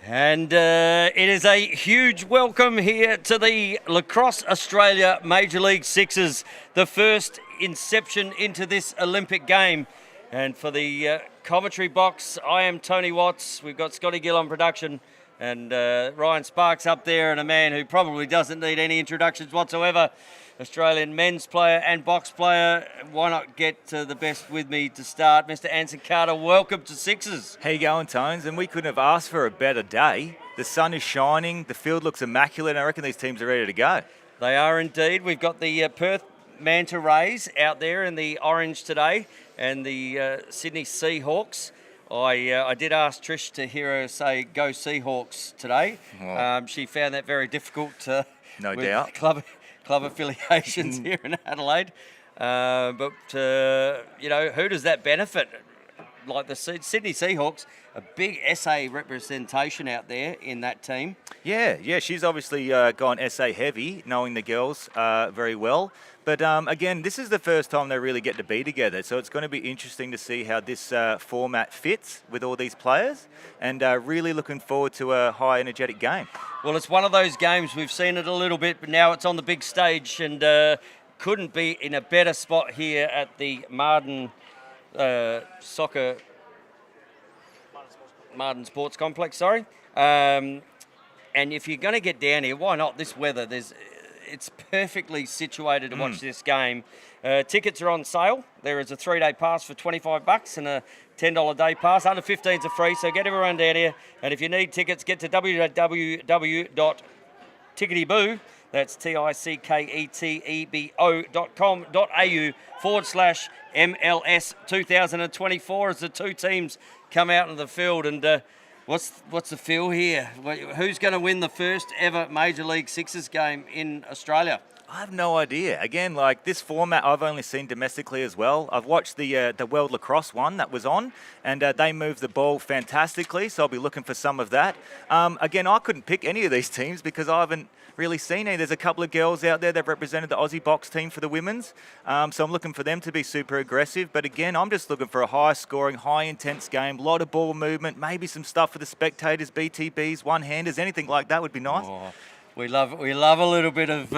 And it is a huge welcome here to the Lacrosse Australia Major League Sixes, the first inception into this Olympic game. And for the commentary box, I am Tony Watts. We've got Scotty Gill on production and Ryan Sparks up there, and a man who probably doesn't need any introductions whatsoever, Australian men's player and box player. Why not get the best with me to start? Mr. Anson Carter, welcome to Sixers. How you going, Tones? And we couldn't have asked for a better day. The sun is shining, the field looks immaculate, and I reckon these teams are ready to go. They are indeed. We've got the Perth Manta Rays out there in the orange today, and the Sydney Seahawks. I did ask Trish to hear her say "Go Seahawks" today. Oh. She found that very difficult. No with doubt. Club affiliations here in Adelaide. But who does that benefit? Like the Sydney Seahawks, a big SA representation out there in that team. Yeah, she's obviously gone SA heavy, knowing the girls very well. But again, this is the first time they really get to be together, so it's going to be interesting to see how this format fits with all these players, and really looking forward to a high energetic game. Well, it's one of those games, we've seen it a little bit, but now it's on the big stage, and couldn't be in a better spot here at the Marden Sports Complex, and if you're going to get down here, why not? This weather, it's perfectly situated to watch this game. Tickets are on sale. There is a 3-day pass for $25 and a $10 day pass. Under 15s are free, so get everyone down here. And if you need tickets, get to www.ticketyboo, that's ticketebo.com.au/MLS 2024 as the two teams come out in the field. And what's the feel here? Who's going to win the first ever Major League Sixes game in Australia? I have no idea. Again, like this format, I've only seen domestically as well. I've watched the World Lacrosse one that was on, and they moved the ball fantastically, so I'll be looking for some of that. Again, I couldn't pick any of these teams because I haven't really seen any. There's a couple of girls out there that represented the Aussie box team for the women's, so I'm looking for them to be super aggressive. But again, I'm just looking for a high-scoring, high-intense game, a lot of ball movement, maybe some stuff for the spectators, BTBs, one-handers, anything like that would be nice. Oh, we love a little bit of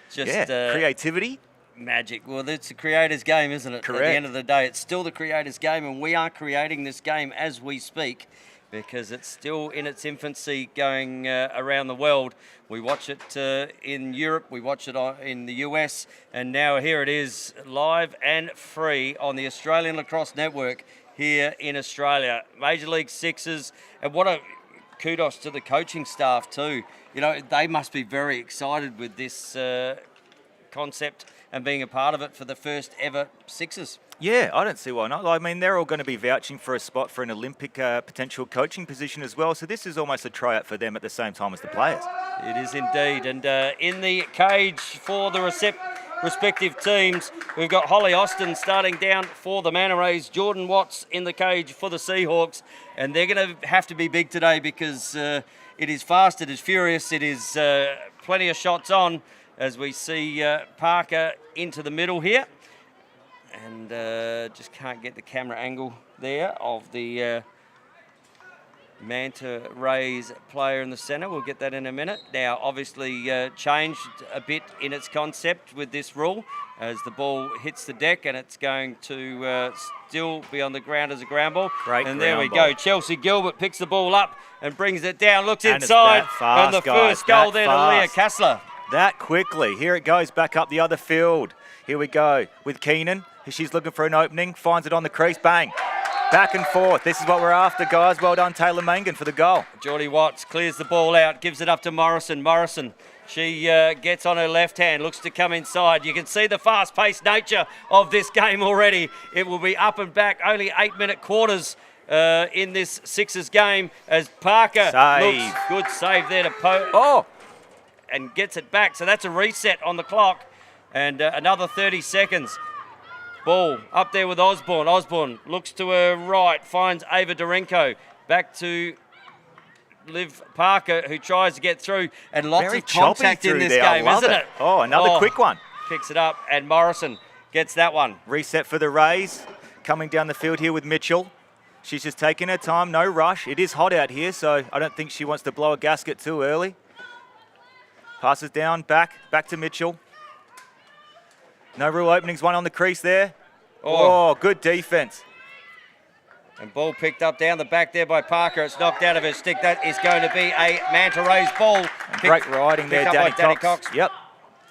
creativity. Magic. Well, it's a creator's game, isn't it? Correct. At the end of the day, it's still the creator's game, and we are creating this game as we speak because it's still in its infancy going around the world. We watch it in Europe, we watch it in the US, and now here it is live and free on the Australian Lacrosse Network here in Australia. Major League Sixes, and what a kudos to the coaching staff too. You know, they must be very excited with this concept and being a part of it for the first ever Sixers. Yeah, I don't see why not. I mean, they're all going to be vouching for a spot for an Olympic potential coaching position as well, so this is almost a tryout for them at the same time as the players. It is indeed, and in the cage for the respective teams, we've got Holly Austin starting down for the Manta Rays, Jordan Watts in the cage for the Seahawks, and they're going to have to be big today because it is fast, it is furious, it is plenty of shots on as we see Parker into the middle here. And just can't get the camera angle there of the Manta Rays player in the centre. We'll get that in a minute. Now, obviously changed a bit in its concept with this rule as the ball hits the deck, and it's going to still be on the ground as a ground ball. Great and there we ball. go. Chelsea Gilbert picks the ball up and brings it down, looks inside, and the first goal there to Leah Kassler. That quickly. Here it goes back up the other field. Here we go with Keenan. She's looking for an opening, finds it on the crease, bang. Back and forth. This is what we're after, guys. Well done, Taylor Mangan, for the goal. Geordie Watts clears the ball out, gives it up to Morrison. She gets on her left hand, looks to come inside. You can see the fast-paced nature of this game already. It will be up and back, only 8-minute quarters in this Sixers game as Parker looks good save there to and gets it back. So that's a reset on the clock and another 30 seconds. Ball up there with Osborne. Osborne looks to her right, finds Ava Dorenko. Back to Liv Parker, who tries to get through. And lots of contact in this game, isn't it? Oh, another quick one. Picks it up, and Morrison gets that one. Reset for the Rays. Coming down the field here with Mitchell. She's just taking her time, no rush. It is hot out here, so I don't think she wants to blow a gasket too early. Passes down, back to Mitchell. No real openings, one on the crease there. Oh, good defense. And ball picked up down the back there by Parker. It's knocked out of her stick. That is going to be a Manta Ray's ball. Great riding there, Danny Cox. Yep.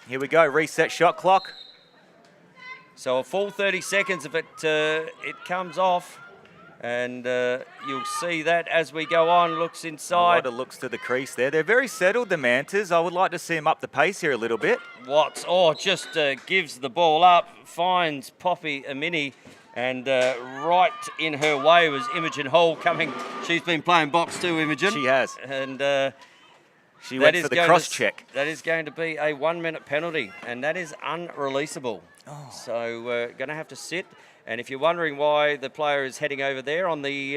Here we go, reset shot clock. So a full 30 seconds if it comes off. And you'll see that as we go on. Looks inside. A lot of looks to the crease there. They're very settled, the Mantas. I would like to see them up the pace here a little bit. Watts, just gives the ball up, finds Poppy a mini, and right in her way was Imogen Hall coming. She's been playing box too, Imogen. She has. And she went for the cross check. That is going to be a 1 minute penalty, and that is unreleasable. So going to have to sit. And if you're wondering why the player is heading over there on the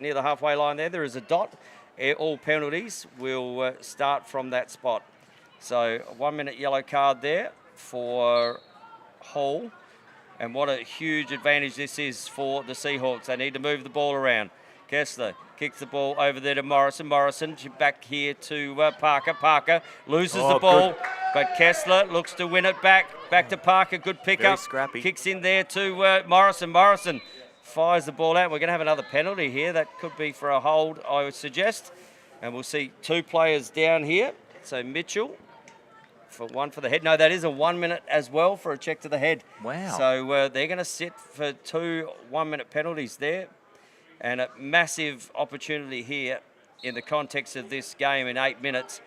near the halfway line there is a dot. All penalties will start from that spot. So a 1 minute yellow card there for Hall. And what a huge advantage this is for the Seahawks. They need to move the ball around. Kessler kicks the ball over there to Morrison. Morrison back here to Parker. Parker loses the ball, but Kessler looks to win it back. Back to Parker. Good pickup. Very scrappy. Kicks in there to Morrison. Morrison fires the ball out. We're going to have another penalty here. That could be for a hold, I would suggest. And we'll see two players down here. So Mitchell for one for the head. No, that is a 1 minute as well for a check to the head. Wow. So they're going to sit for two 1 minute penalties there. And a massive opportunity here in the context of this game in 8 minutes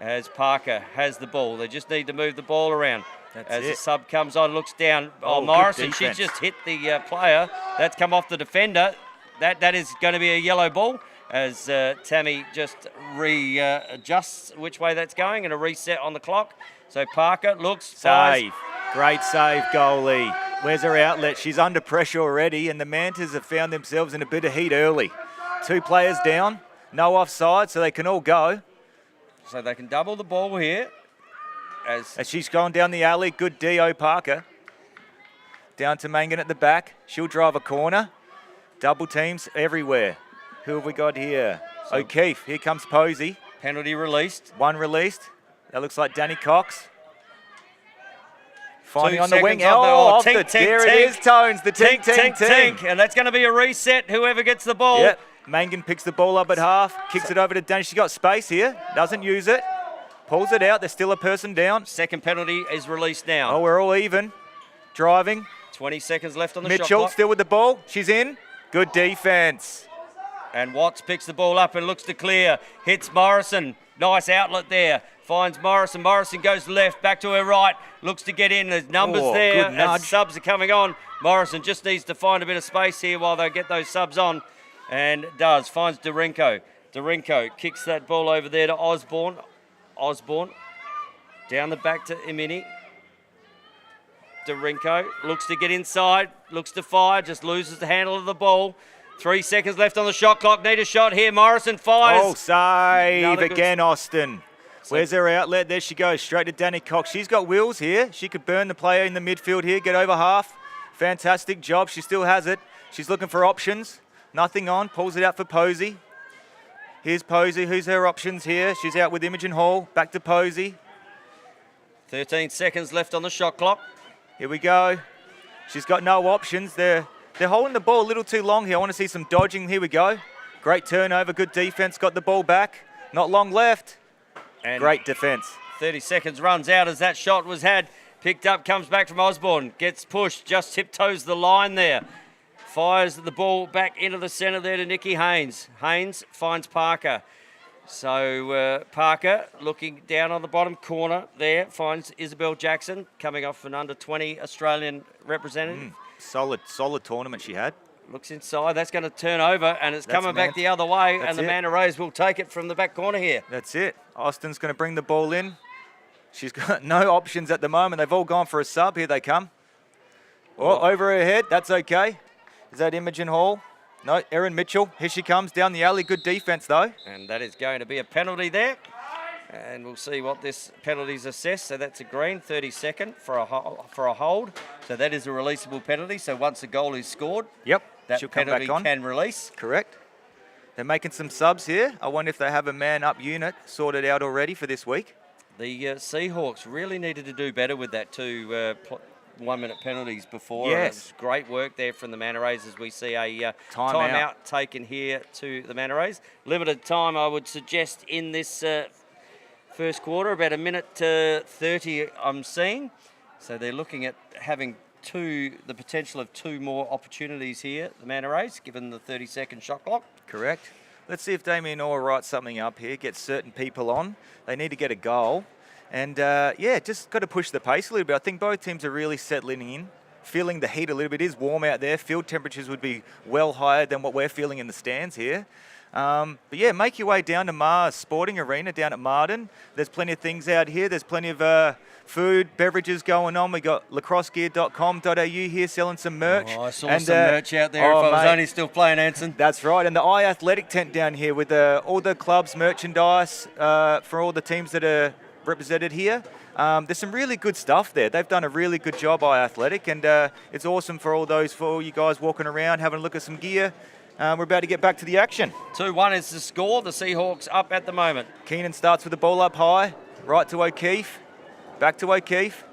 as Parker has the ball. They just need to move the ball around. As the sub comes on, looks down. Morrison, she just hit the player. That's come off the defender. That is going to be a yellow ball as Tammy just readjusts which way that's going and a reset on the clock. So Parker looks. Save. Great save, goalie. Where's her outlet? She's under pressure already, and the Mantas have found themselves in a bit of heat early. Two players down, no offside, so they can all go. So they can double the ball here. As she's going down the alley, good D.O. Parker. Down to Mangan at the back. She'll drive a corner. Double teams everywhere. Who have we got here? So O'Keefe. Here comes Posey. Penalty released. One released. That looks like Danny Cox. Finding on the wing. There it is, Tones. The tink. And that's going to be a reset, whoever gets the ball. Yep. Mangan picks the ball up at half, kicks it over to Danny. She's got space here, doesn't use it. Pulls it out. There's still a person down. Second penalty is released now. Oh, we're all even. Driving. 20 seconds left on the shot clock. Mitchell still with the ball. She's in. Good defense. And Watts picks the ball up and looks to clear. Hits Morrison. Nice outlet there. Finds Morrison. Morrison goes left, back to her right. Looks to get in. There's numbers there as subs are coming on. Morrison just needs to find a bit of space here while they get those subs on. And does. Finds Dorinko. Dorinko kicks that ball over there to Osborne. Osborne down the back to Imini. Dorinko looks to get inside, looks to fire, just loses the handle of the ball. 3 seconds left on the shot clock. Need a shot here. Morrison fires. Oh, save again, Austin. Where's her outlet? There she goes, straight to Danny Cox. She's got wheels here. She could burn the player in the midfield here, get over half. Fantastic job. She still has it. She's looking for options. Nothing on. Pulls it out for Posey. Here's Posey. Who's her options here? She's out with Imogen Hall. Back to Posey. 13 seconds left on the shot clock. Here we go. She's got no options. They're holding the ball a little too long here. I want to see some dodging. Here we go. Great turnover. Good defense. Got the ball back. Not long left. And great defense. 30 seconds runs out as that shot was had. Picked up, comes back from Osborne. Gets pushed. Just tiptoes the line there. Fires the ball back into the centre there to Nikki Haynes. Haynes finds Parker. So Parker looking down on the bottom corner there. Finds Isabel Jackson coming off an under-20 Australian representative. Solid tournament she had. Looks inside. That's going to turn over and it's coming back the other way. And the Manta Rays will take it from the back corner here. That's it. Austin's going to bring the ball in. She's got no options at the moment. They've all gone for a sub. Here they come. Oh, over her head. That's okay. Is that Imogen Hall? No, Erin Mitchell. Here she comes down the alley. Good defense, though. And that is going to be a penalty there. And we'll see what this penalty's assessed. So that's a green, 32nd for a hold. So that is a releasable penalty. So once a goal is scored, that She'll come penalty back on. can release. Correct. They're making some subs here. I wonder if they have a man-up unit sorted out already for this week. The Seahawks really needed to do better with that 2 1-minute penalties before. Yes. It was great work there from the Manta Rays as we see a Timeout taken here to the Manta Rays. Limited time, I would suggest, in this first quarter, about 1:30 I'm seeing. So they're looking at having the potential of 2 more opportunities here, the Manta Rays, given the 30-second shot clock. Correct. Let's see if Damien Orr writes something up here, gets certain people on. They need to get a goal. And, just got to push the pace a little bit. I think both teams are really settling in, feeling the heat a little bit. It is warm out there. Field temperatures would be well higher than what we're feeling in the stands here. Make your way down to Mars Sporting Arena down at Marden. There's plenty of things out here. There's plenty of food, beverages going on. We got lacrossegear.com.au here selling some merch. Oh, I saw some merch out there if I was only still playing Anson. That's right. And the iAthletic tent down here with all the clubs' merchandise for all the teams that are represented here. There's some really good stuff there. They've done a really good job, iAthletic, and it's awesome for all you guys walking around, having a look at some gear. We're about to get back to the action. 2-1 is the score. The Seahawks up at the moment. Keenan starts with the ball up high, right to O'Keefe, back to O'Keefe.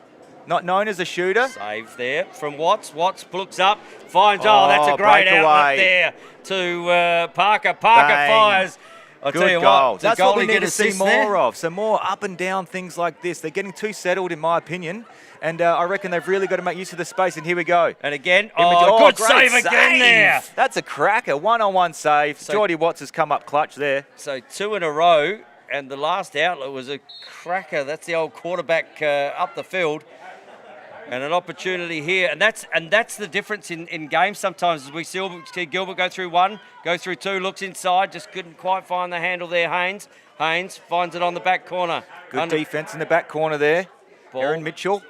Not known as a shooter. Save there from Watts. Watts looks up, finds, that's a great outlet there to Parker. Parker fires. I'll tell you goal. what, That's what we need to see see more there of. So more up and down things like this. They're getting too settled, in my opinion. And I reckon they've really got to make use of the space. And here we go. And again, good good save again there. That's a cracker. 1-on-1 save. So, Geordie Watts has come up clutch there. So 2 in a row. And the last outlet was a cracker. That's the old quarterback up the field. And an opportunity here. And that's the difference in games sometimes. As we see Gilbert go through 1, go through 2, looks inside. Just couldn't quite find the handle there, Haynes. Haynes finds it on the back corner. Good defense in the back corner there. Ball Aaron Mitchell.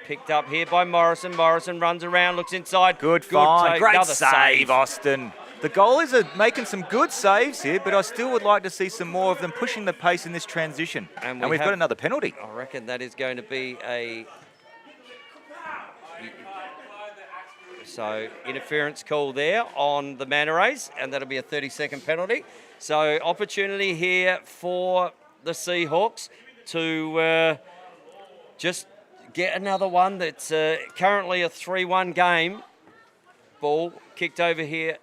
Picked up here by Morrison. Morrison runs around, looks inside. Good find. Great Another save, Austin. The goalies are making some good saves here, but I still would like to see some more of them pushing the pace in this transition. And we've got another penalty. I reckon that is going to be a... So interference call there on the Manta Rays, and that'll be a 30-second penalty. So opportunity here for the Seahawks to just get another one. That's currently a 3-1 game. Ball kicked over here.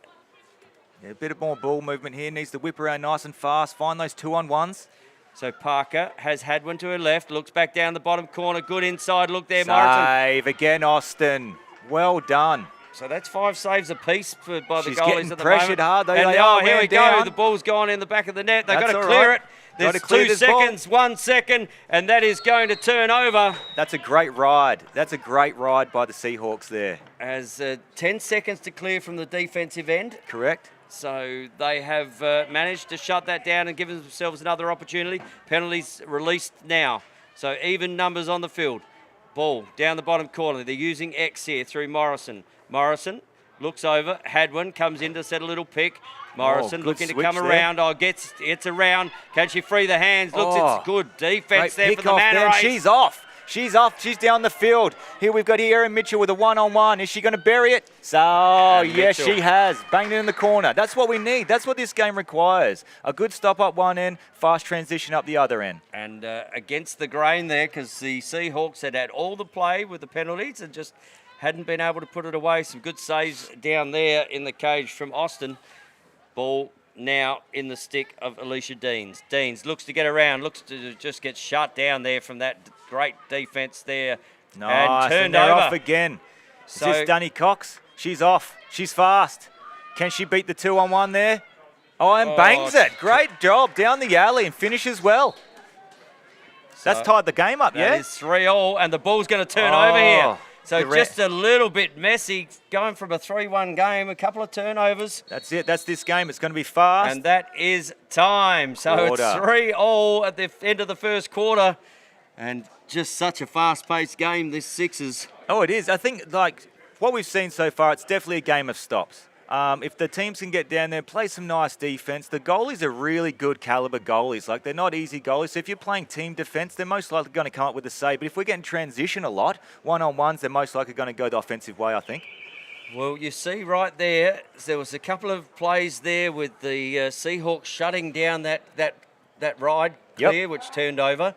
Yeah, a bit of more ball movement here. Needs to whip around nice and fast. Find those 2-on-1s. So Parker has had one to her left. Looks back down the bottom corner. Good inside look there, Morrison. Save again, Austin. Well done. So that's 5 saves apiece by the goalies at the moment. She's getting pressured hard. Here we go. The ball's gone in the back of the net. They've got to clear it. There's 2 seconds, 1 second, and that is going to turn over. That's a great ride. That's a great ride by the Seahawks there. As 10 seconds to clear from the defensive end. Correct. So they have managed to shut that down and give themselves another opportunity. Penalties released now. So even numbers on the field. Ball down the bottom corner. They're using X here through Morrison. Morrison looks over. Hadwin comes in to set a little pick. Morrison looking to come around. Gets around. Can she free the hands? Looks, it's good defense there for the Manta Rays. She's off. She's off. She's down the field. Here we've got Aaron Mitchell with a 1-on-1. Is she going to bury it? So, yes, she has. Banged it in the corner. That's what we need. That's what this game requires. A good stop up one end, fast transition up the other end. And against the grain there, because the Seahawks had all the play with the penalties and just hadn't been able to put it away. Some good saves down there in the cage from Austin. Ball now in the stick of Alicia Deans. Deans looks to get around, looks to just get shut down there from that great defense there. Nice, and turned they're over. off again. So, is this Danny Cox? She's off. She's fast. Can she beat the 2-on-1 there? And bangs it. Great job down the alley and finishes well. So that's tied the game up, yeah? That is 3-3, and the ball's going to turn over here. So just a little bit messy, going from a 3-1 game, a couple of turnovers. That's it. That's this game. It's going to be fast. And that is time. So it's 3-3 at the end of the first quarter. And just such a fast-paced game, this Sixers. Oh, it is. I think, like, what we've seen so far, it's definitely a game of stops. If the teams can get down there, play some nice defense, the goalies are really good caliber goalies. Like, they're not easy goalies. So if you're playing team defense, they're most likely going to come up with a save. But if we're getting transition a lot, 1-on-1s, they're most likely going to go the offensive way, I think. Well, you see right there was a couple of plays there with the Seahawks shutting down that ride clear, which turned over.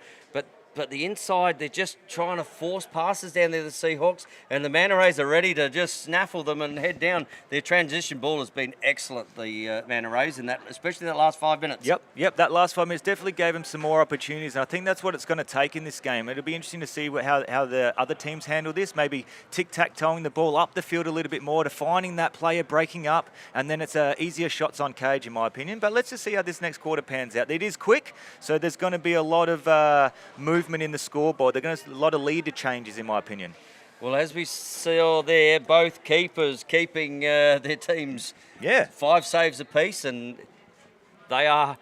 But the inside, they're just trying to force passes down there, the Seahawks, and the Manta Rays are ready to just snaffle them and head down. Their transition ball has been excellent, the Manta Rays, in that, especially that last 5 minutes. Yep, that last 5 minutes definitely gave them some more opportunities, and I think that's what it's going to take in this game. It'll be interesting to see how the other teams handle this, maybe tic-tac-toeing the ball up the field a little bit more, defining that player, breaking up, and then it's easier shots on cage, in my opinion. But let's just see how this next quarter pans out. It is quick, so there's going to be a lot of movement in the scoreboard. They're going to a lot of leader changes, in my opinion. Well, as we saw there, both keepers keeping their teams 5 saves apiece, and they are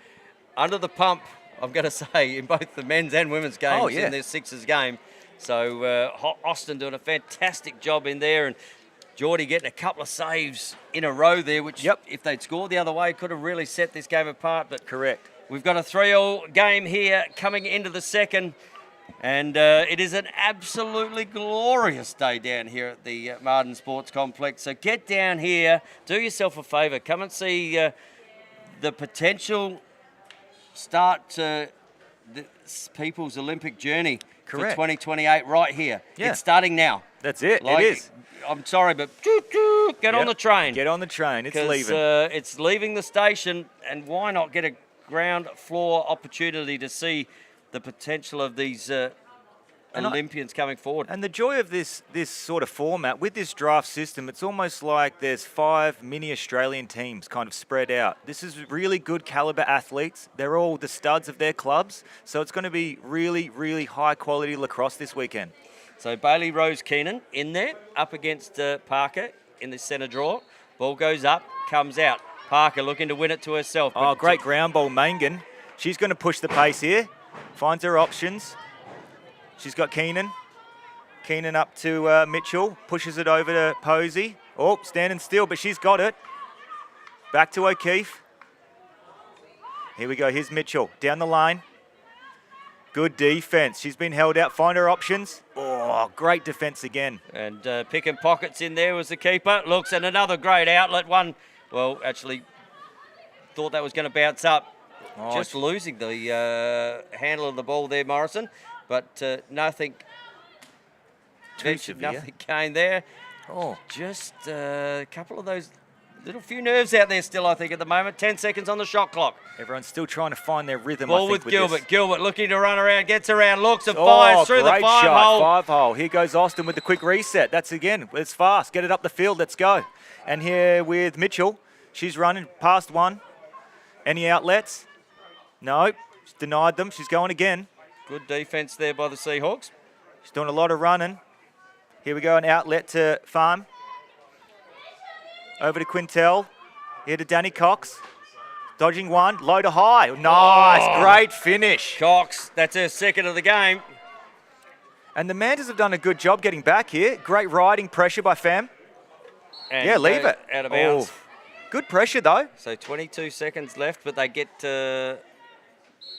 under the pump, I'm going to say, in both the men's and women's games in their Sixers game. So Austin doing a fantastic job in there, and Geordie getting a couple of saves in a row there, which if they'd scored the other way, could have really set this game apart. But correct. We've got a 3-3 game here coming into the second. And it is an absolutely glorious day down here at the Marden Sports Complex. So get down here, do yourself a favour, come and see the potential start to the people's Olympic journey for 2028 right here. It's starting now. That's it. It is. I'm sorry, but get on the train. Get on the train. It's leaving. It's leaving the station, and why not get a ground floor opportunity to see the potential of these Olympians coming forward. And the joy of this sort of format, with this draft system, it's almost like there's 5 mini Australian teams kind of spread out. This is really good caliber athletes. They're all the studs of their clubs. So it's going to be really, really high quality lacrosse this weekend. So Bailey Rose Keenan in there, up against Parker in the centre draw. Ball goes up, comes out. Parker looking to win it to herself. Oh, great ground ball, Mangan. She's going to push the pace here. Finds her options. She's got Keenan. Keenan up to Mitchell. Pushes it over to Posey. Oh, standing still, but she's got it. Back to O'Keefe. Here we go. Here's Mitchell. Down the line. Good defense. She's been held out. Find her options. Oh, great defense again. And picking pockets in there was the keeper. Looks at another great outlet one. Well, actually, thought that was going to bounce up. Oh, just losing the handle of the ball there, Morrison. But nothing came there. Oh. Just a couple of those little few nerves out there still, I think, at the moment. 10 seconds on the shot clock. Everyone's still trying to find their rhythm, ball I think, with Gilbert. This. Gilbert looking to run around, gets around, looks and fires through the 5-hole. 5-hole. Here goes Austin with the quick reset. That's again, it's fast. Get it up the field. Let's go. And here with Mitchell. She's running past one. Any outlets? No. She's denied them. She's going again. Good defense there by the Seahawks. She's doing a lot of running. Here we go, an outlet to Farm. Over to Quintel. Here to Danny Cox. Dodging one, low to high. Nice, great finish. Cox, that's her second of the game. And the Mantas have done a good job getting back here. Great riding pressure by Fam. And leave it. Out of bounds. Oh, good pressure though. So 22 seconds left, but they need to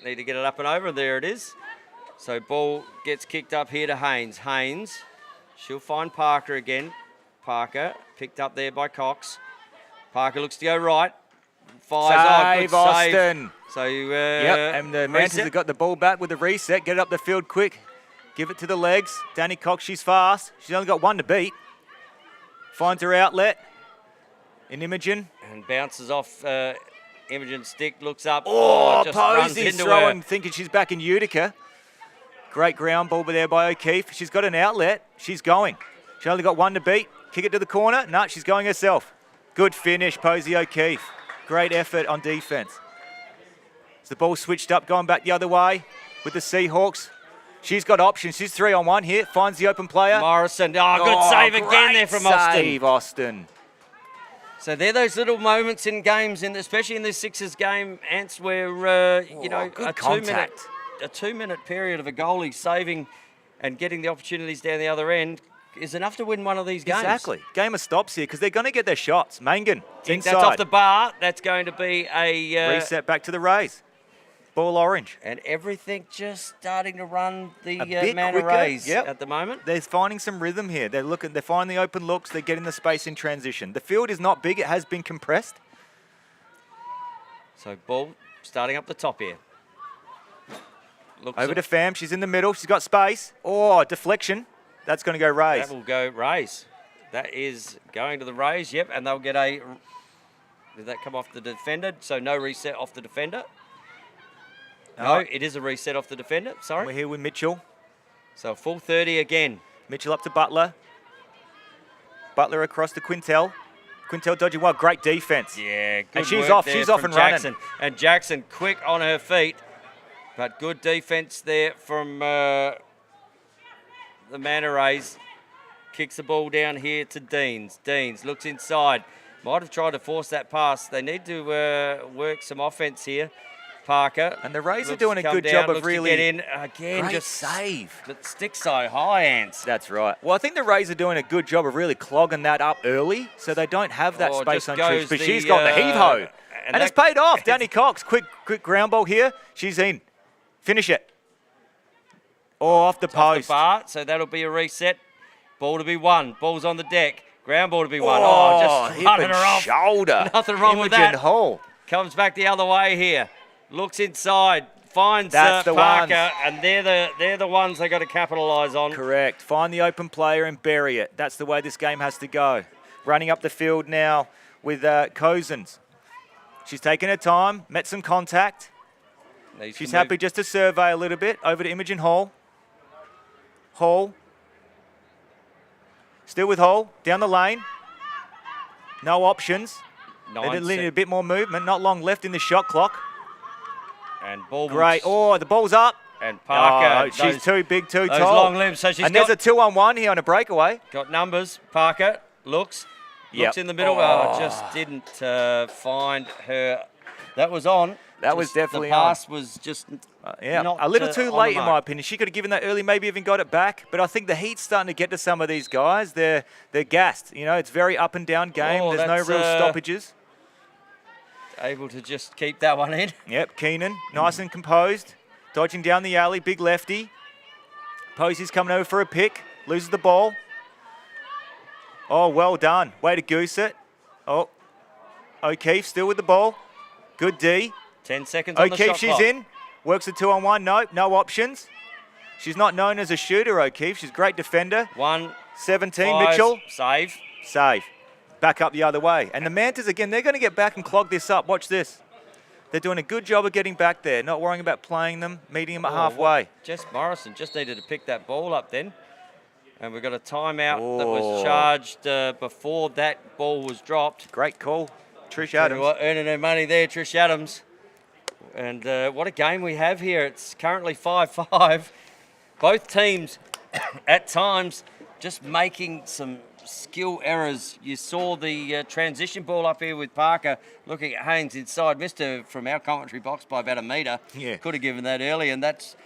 get it up and over. There it is. So ball gets kicked up here to Haynes. Haynes, she'll find Parker again. Parker, picked up there by Cox. Parker looks to go right. Fires. Save, Austin. So, and the Mantas have got the ball back with the reset. Get it up the field quick. Give it to the legs. Danny Cox, she's fast. She's only got one to beat. Finds her outlet. In Imogen. And bounces off Imogen's stick. Looks up. Just Posey's throwing, thinking she's back in Utica. Great ground ball there by O'Keefe. She's got an outlet. She's going. She only got one to beat. Kick it to the corner. No, she's going herself. Good finish, Posey O'Keefe. Great effort on defense. As the ball switched up, going back the other way with the Seahawks. She's got options. She's 3-on-1 here. Finds the open player. Morrison. Good save again there from Austin. Save, Austin. So they're those little moments in games, especially in the Sixers game, Ants, where a 2-minute period of a goalie saving and getting the opportunities down the other end is enough to win one of these games. Exactly. Game of stops here because they're going to get their shots. Mangan, inside. That's off the bar. That's going to be a reset back to the Rays. ball orange. And everything just starting to run the bit Manta quicker, Rays yep. at the moment. They're finding some rhythm here. They're finding the open looks. They're getting the space in transition. The field is not big. It has been compressed. So ball starting up the top here. Over to Fam. She's in the middle. She's got space. Oh, deflection. That's going to go Rays. That will go Rays. That is going to the Rays, yep, and they'll get a... Did that come off the defender? So no reset off the defender. No, it is a reset off the defender, sorry. We're here with Mitchell. So full 30 again. Mitchell up to Butler. Butler across to Quintel. Quintel dodging well. Great defense. Yeah, good And she's work off. there She's off from and Jackson. running. And Jackson quick on her feet. But good defense there from the Manta Rays. Kicks the ball down here to Deans. Deans looks inside. Might have tried to force that pass. They need to work some offense here. Parker. And the Rays are doing a good job of really... Get in again. Great Just save. But stick so high, Ants. That's right. Well, I think the Rays are doing a good job of really clogging that up early, so they don't have that space on Trish. But she's got the heave-ho. And it's paid off. Danny Cox, quick ground ball here. She's in. Finish it. Oh, off the post. Off the bar, so that'll be a reset. Ball to be won. Ball's on the deck. Ground ball to be won. Oh, just running her off. Shoulder. Nothing wrong with that. Hole. Comes back the other way here. Looks inside. Finds That's Parker, and they're the ones they got to capitalise on. Correct. Find the open player and bury it. That's the way this game has to go. Running up the field now with Cozens. She's taking her time. Met some contact. She's happy just to survey a little bit. Over to Imogen Hall. Hall. Still with Hall. Down the lane. No options. They need a bit more movement. Not long left in the shot clock. And ball. Great. Oh, the ball's up. And Parker. Oh, she's too big, too tall. Those long limbs. So she's there's a 2-on-1 here on a breakaway. Got numbers. Parker looks in the middle. Just didn't find her. That was on. That was definitely on. The pass was just not a little too late in my opinion. She could have given that early, maybe even got it back. But I think the heat's starting to get to some of these guys. They're gassed. You know, it's very up and down game. There's no real stoppages. Able to just keep that one in. Yep, Keenan, nice and composed. Dodging down the alley, big lefty. Posey's coming over for a pick. Loses the ball. Oh, well done. Way to goose it. Oh, O'Keefe still with the ball. Good D. 10 seconds on the shot O'Keefe, she's clock. in. Works a 2-on-1. Nope, no options. She's not known as a shooter, O'Keefe. She's a great defender. 17, 5, Mitchell. Save. Back up the other way. And the Mantas, again, they're going to get back and clog this up. Watch this. They're doing a good job of getting back there, not worrying about playing them, meeting them at halfway. Jess Morrison just needed to pick that ball up then. And we've got a timeout that was charged before that ball was dropped. Great call, Trish Adams. Earning her money there, Trish Adams. And what a game we have here. It's currently 5-5. Both teams, at times, just making some skill errors. You saw the transition ball up here with Parker looking at Haynes inside. Missed her from our commentary box by about a metre. Yeah. Could have given that early, and that's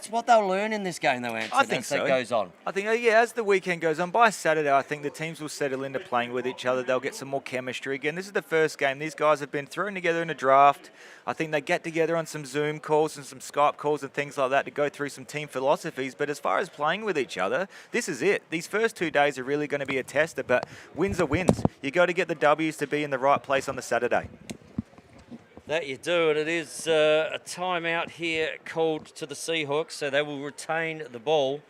what they'll learn in this game, though, Anson, I think so. As it goes on. I think, as the weekend goes on, by Saturday, I think the teams will settle into playing with each other. They'll get some more chemistry. Again, this is the first game. These guys have been thrown together in a draft. I think they get together on some Zoom calls and some Skype calls and things like that to go through some team philosophies. But as far as playing with each other, this is it. These first 2 days are really going to be a tester, but wins are wins. You got to get the W's to be in the right place on the Saturday. That you do, and it is a timeout here called to the Seahawks, so they will retain the ball.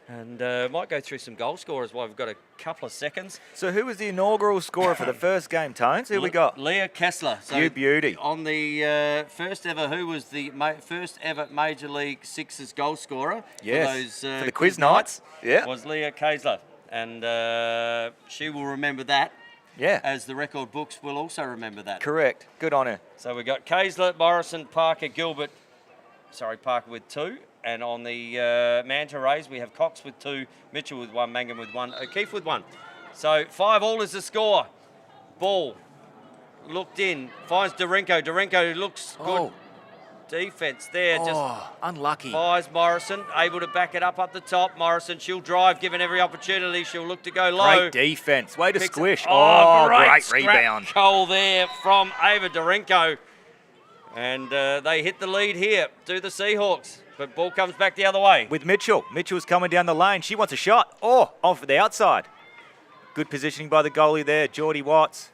And might go through some goal scorers while we've got a couple of seconds. So who was the inaugural scorer for the first game, Tones? Who we got? Leah Kessler. So you beauty. On the first ever, who was the first ever Major League Sixers goal scorer? Yes, for the quiz nights. Yeah. Was Leah Kessler. And she will remember that. Yeah. As the record books will also remember that. Correct. Good on her. So we got Kessler, Morrison, Parker, Gilbert. Sorry, Parker with 2. And on the Manta Rays, we have Cox with 2, Mitchell with 1, Mangum with 1, O'Keefe with 1. So 5-all is the score. Ball looked in, finds Dorenko. Dorenko looks good. Defense there. Unlucky. Buys Morrison, able to back it up the top. Morrison, she'll drive, given every opportunity. She'll look to go low. Great defense. Way to squish. Great rebound. goal there from Ava Dorenko. And they hit the lead here, do the Seahawks. But ball comes back the other way. With Mitchell. Mitchell's coming down the lane. She wants a shot. Oh, off the outside. Good positioning by the goalie there, Geordie Watts.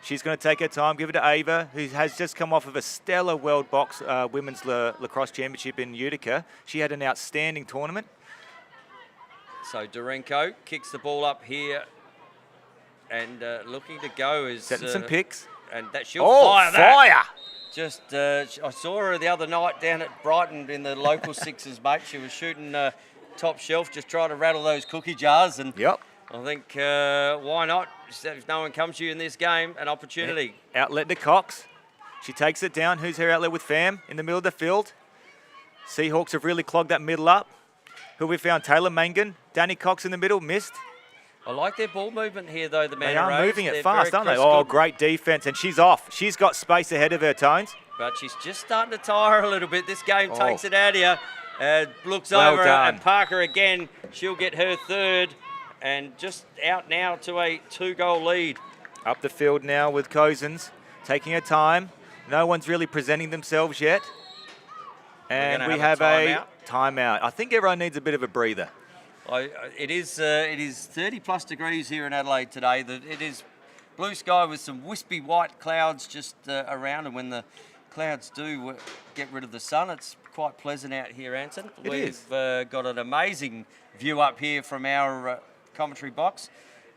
She's going to take her time, give it to Ava, who has just come off of a stellar World Box Women's Lacrosse Championship in Utica. She had an outstanding tournament. So Dorenko kicks the ball up here and looking to go is... Setting some picks. And that she'll fire that. Fire! Just, I saw her the other night down at Brighton in the local Sixers, mate. She was shooting top shelf, just trying to rattle those cookie jars. And yep. I think, why not? If no one comes to you in this game, an opportunity. Outlet to Cox. She takes it down. Who's her outlet with Pham in the middle of the field? Seahawks have really clogged that middle up. Who we found? Taylor Mangan. Danny Cox in the middle, missed. I like their ball movement here, though, the Manta. They are moving it fast, aren't they? Good. Oh, great defense. And she's off. She's got space ahead of her, Tones. But she's just starting to tire a little bit. This game takes it out here. Looks Well over done. and Parker again. She'll get her third. And just out now to a 2-goal lead. Up the field now with Cousins, taking her time. No one's really presenting themselves yet. And we have a timeout. I think everyone needs a bit of a breather. It is 30-plus degrees here in Adelaide today. It is blue sky with some wispy white clouds just around. And when the clouds do get rid of the sun, it's quite pleasant out here, Anson. We've got an amazing view up here from our... commentary box,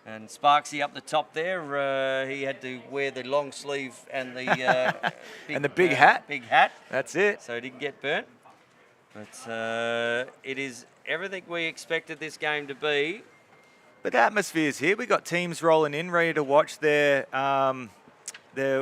and Sparksy up the top there. He had to wear the long sleeve and the big hat. Big hat. That's it. So he didn't get burnt. But it is everything we expected this game to be. But the atmosphere's here. We got teams rolling in, ready to watch their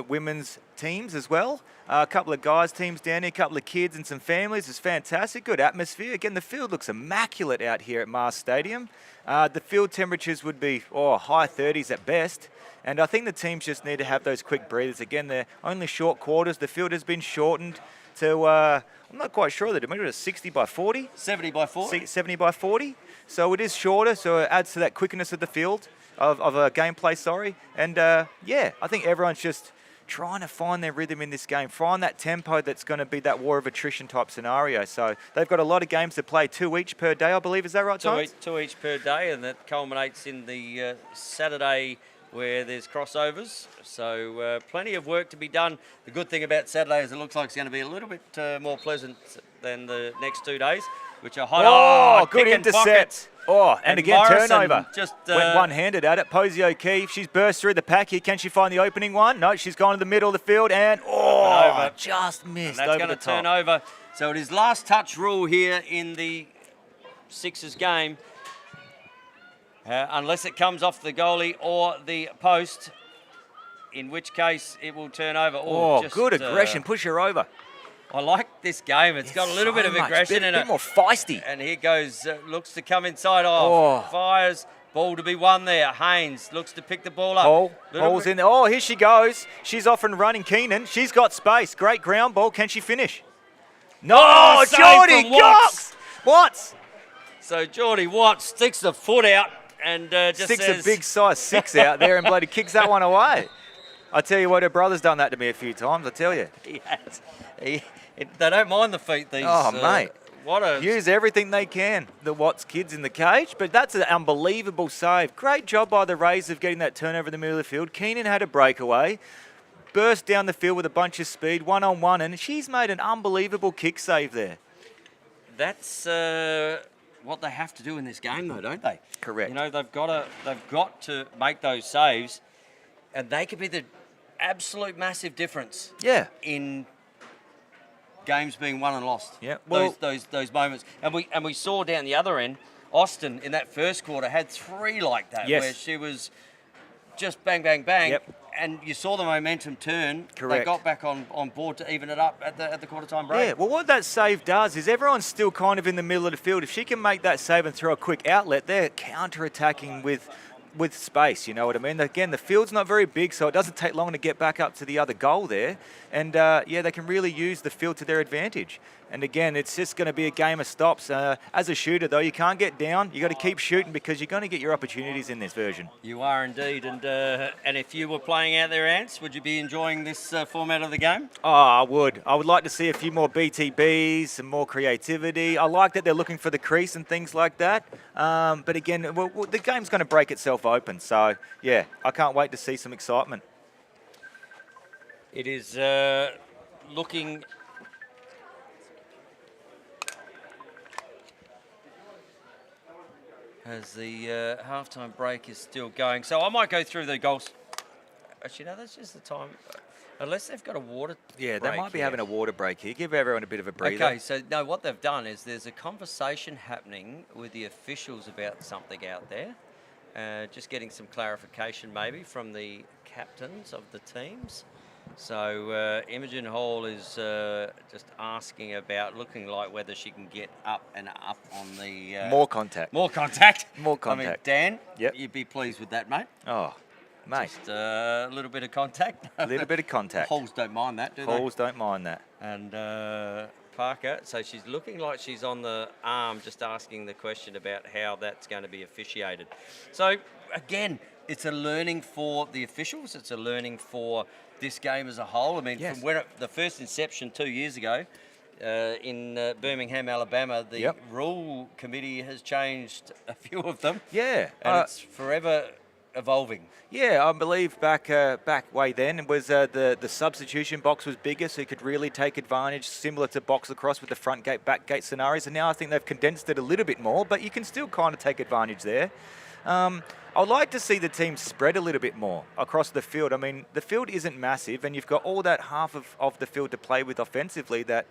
women's teams as well. A couple of guys' teams down here, a couple of kids and some families. It's fantastic. Good atmosphere. Again, the field looks immaculate out here at Mars Stadium. The field temperatures would be high 30s at best. And I think the teams just need to have those quick breathers. Again, they're only short quarters. The field has been shortened to, I'm not quite sure, the dimension is 60 by 40? 70 by 40. 70 by 40. So it is shorter, so it adds to that quickness of the field, of a gameplay, sorry. And yeah, I think everyone's just trying to find their rhythm in this game, find that tempo that's going to be that war of attrition type scenario. So they've got a lot of games to play, 2 each per day, I believe. Is that right, Tom? Two each per day, and that culminates in the Saturday where there's crossovers. So plenty of work to be done. The good thing about Saturday is it looks like it's going to be a little bit more pleasant than the next 2 days, which are high. Oh, good intercept. And again, Morrison turnover. Just went one-handed at it. Posey O'Keefe, she's burst through the pack here. Can she find the opening one? No, she's gone to the middle of the field and just missed. And that's going to turn over. So it is last touch rule here in the Sixers game. Unless it comes off the goalie or the post, in which case it will turn over. Good aggression. Push her over. I like this game. It's got a little bit of aggression in it. A bit more feisty. And here goes, looks to come inside fires. Ball to be won there. Haynes looks to pick the ball up. Ball's in there. Oh, here she goes. She's off and running. Keenan. She's got space. Great ground ball. Can she finish? No, Geordie Cox. Watts. So Geordie Watts sticks the foot out and just sticks says... a big size 6 out there and bloody kicks that one away. I tell you what, her brother's done that to me a few times, I tell you. He has. They don't mind the feet, these. Mate. What a... Use everything they can, the Watts kids in the cage. But that's an unbelievable save. Great job by the Rays of getting that turnover in the middle of the field. Keenan had a breakaway. Burst down the field with a bunch of speed, one-on-one, and she's made an unbelievable kick save there. That's what they have to do in this game, though, don't they? Correct. You know, they've got to make those saves, and they could be the absolute massive difference. Yeah. In games being won and lost. Yeah. Well, those moments, and we saw down the other end, Austin in that first quarter had 3 like that, where she was just bang, bang, bang. Yep. And you saw the momentum turn. Correct. They got back on board to even it up at the quarter time break. Yeah, well, what that save does is everyone's still kind of in the middle of the field. If she can make that save and throw a quick outlet, they're counter-attacking with with space, you know what I mean? Again, the field's not very big, so it doesn't take long to get back up to the other goal there. And, yeah, they can really use the field to their advantage. And, again, it's just going to be a game of stops. As a shooter, though, you can't get down. You got to keep shooting because you're going to get your opportunities in this version. You are indeed. And if you were playing out there, Ants, would you be enjoying this format of the game? Oh, I would. I would like to see a few more BTBs, some more creativity. I like that they're looking for the crease and things like that. But, again, the game's going to break itself open. So, yeah, I can't wait to see some excitement. It is looking... as the halftime break is still going. So I might go through the goals. Actually, no, that's just the time. Unless they've got a water Yeah, break they might be here. having a water break here. Give everyone a bit of a breather. Okay, so no, what they've done is there's a conversation happening with the officials about something out there. Just getting some clarification maybe from the captains of the teams. So Imogen Hall is just asking about looking like whether she can get up and up on the... More contact. More contact. More I mean, contact. Dan, Yep. you'd be pleased with that, mate. Oh, mate. Just a little bit of contact. A little bit of contact. Halls don't mind that, do they? Halls don't mind that. And Parker, so she's looking like she's on the arm, just asking the question about how that's going to be officiated. So, again, it's a learning for the officials. It's a learning for this game as a whole. I mean, Yes. from when the first inception 2 years ago in Birmingham, Alabama, the rule committee has changed a few of them. Yeah. And it's forever evolving. Yeah, I believe back way then it was the substitution box was bigger, so you could really take advantage, similar to box lacrosse with the front gate, back gate scenarios. And now I think they've condensed it a little bit more, but you can still kind of take advantage there. I'd like to see the team spread a little bit more across the field. I mean, the field isn't massive, and you've got all that half of the field to play with offensively that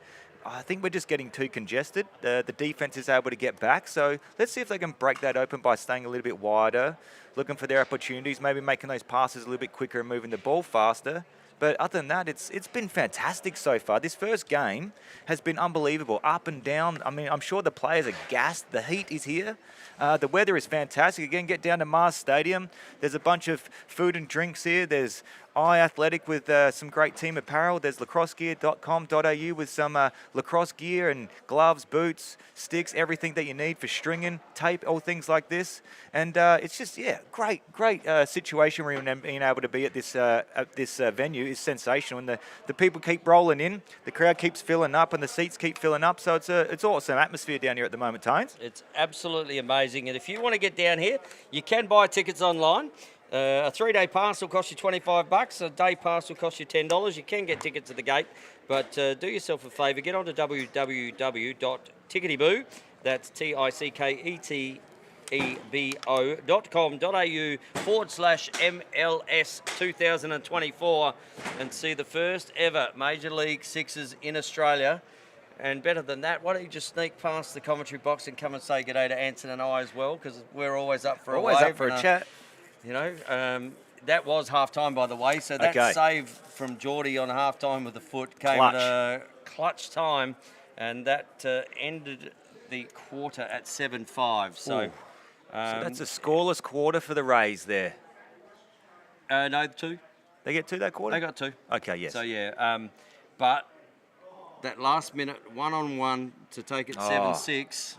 I think we're just getting too congested. The defense is able to get back, so let's see if they can break that open by staying a little bit wider, looking for their opportunities, maybe making those passes a little bit quicker and moving the ball faster. But other than that, it's been fantastic so far. This first game has been unbelievable, up and down. I mean, I'm sure the players are gassed. The heat is here. The weather is fantastic. Again, get down to Mars Stadium. There's a bunch of food and drinks here. There's iAthletic with some great team apparel. There's lacrossegear.com.au with some lacrosse gear and gloves, boots, sticks, everything that you need for stringing, tape, all things like this. And it's just, yeah, great situation where being able to be at this venue is sensational. And the people keep rolling in, the crowd keeps filling up, and the seats keep filling up. So it's awesome atmosphere down here at the moment, Tones. It's absolutely amazing. And if you want to get down here, you can buy tickets online. A 3-day pass will cost you $25. A day pass will cost you $10. You can get tickets at the gate, but do yourself a favour. Get onto www.ticketyboo. That's ticketebo.com.au/MLS 2024 and see the first ever Major League Sixers in Australia. And better than that, why don't you just sneak past the commentary box and come and say good day to Anson and I as well, because we're always up for a wave. Always up for a chat. You know, that was half-time, by the way. So that save from Geordie on half-time with the foot came at a clutch time, and that ended the quarter at 7-5. So that's a scoreless quarter for the Rays there. No, 2. They get 2 that quarter? They got 2. Okay, yes. So, yeah, but that last minute, one-on-one to take it 7-6,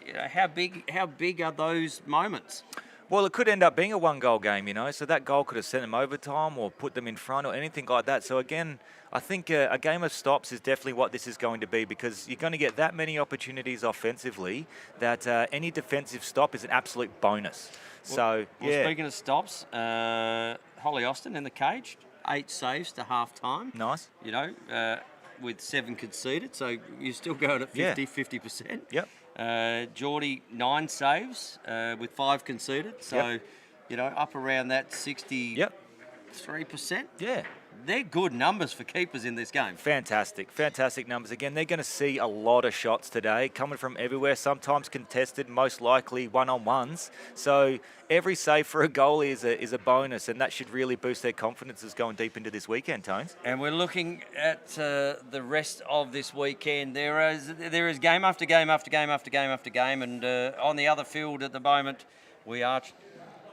you know, how big are those moments? Well, it could end up being a one-goal game, you know, so that goal could have sent them overtime or put them in front or anything like that. So, again, I think a game of stops is definitely what this is going to be, because you're going to get that many opportunities offensively that any defensive stop is an absolute bonus. Well, speaking of stops, Holly Austin in the cage, 8 saves to half-time. Nice. You know, with 7 conceded, so you're still going at 50%. Yep. Geordie, 9 saves with 5 conceded. So, you know, up around that 63%. Yeah. They're good numbers for keepers in this game. Fantastic numbers. Again, they're going to see a lot of shots today, coming from everywhere, sometimes contested, most likely one-on-ones. So every save for a goal is a bonus, and that should really boost their confidence as going deep into this weekend, Tones. And we're looking at the rest of this weekend. There is game after game after game after game after game, and on the other field at the moment, we are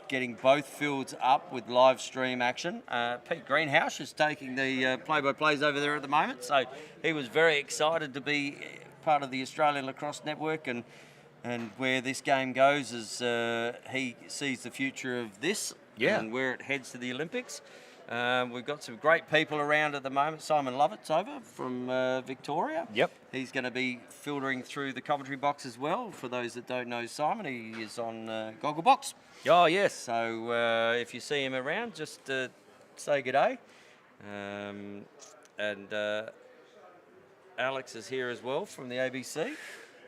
getting both fields up with live stream action. Pete Greenhouse is taking the play-by-plays over there at the moment, so he was very excited to be part of the Australian Lacrosse Network, and where this game goes is he sees the future of this and where it heads to the Olympics. We've got some great people around at the moment. Simon Lovett's over from Victoria. Yep. He's going to be filtering through the commentary box as well. For those that don't know Simon, he is on Gogglebox. Oh, yes. So if you see him around, just say good day. Alex is here as well from the ABC.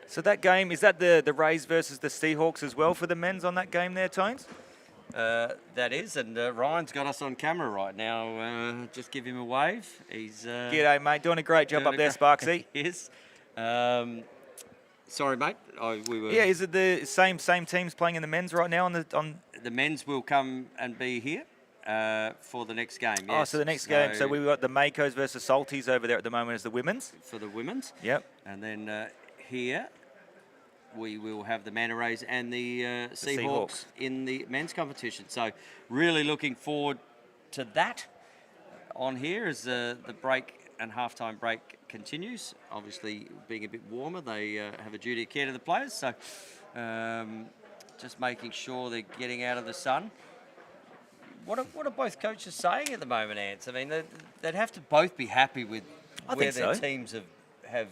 So that game, is that the Rays versus the Seahawks as well for the men's on that game there, Tones? That is, and Ryan's got us on camera right now. Just give him a wave. He's G'day, mate. Doing a great job up there, Sparksy. He is. Sorry, mate. We were. Yeah, is it the same teams playing in the men's right now on The men's will come and be here for the next game. Yes. Oh, so the next game. So we've got the Makos versus Salties over there at the moment as the women's. For the women's. Yep. And then here we will have the Manta Rays and the Seahawks in the men's competition. So really looking forward to that. On here as the break and halftime break continues. Obviously, being a bit warmer, they have a duty of care to the players. So just making sure they're getting out of the sun. What are both coaches saying at the moment, Ants? I mean, they'd have to both be happy with where their teams have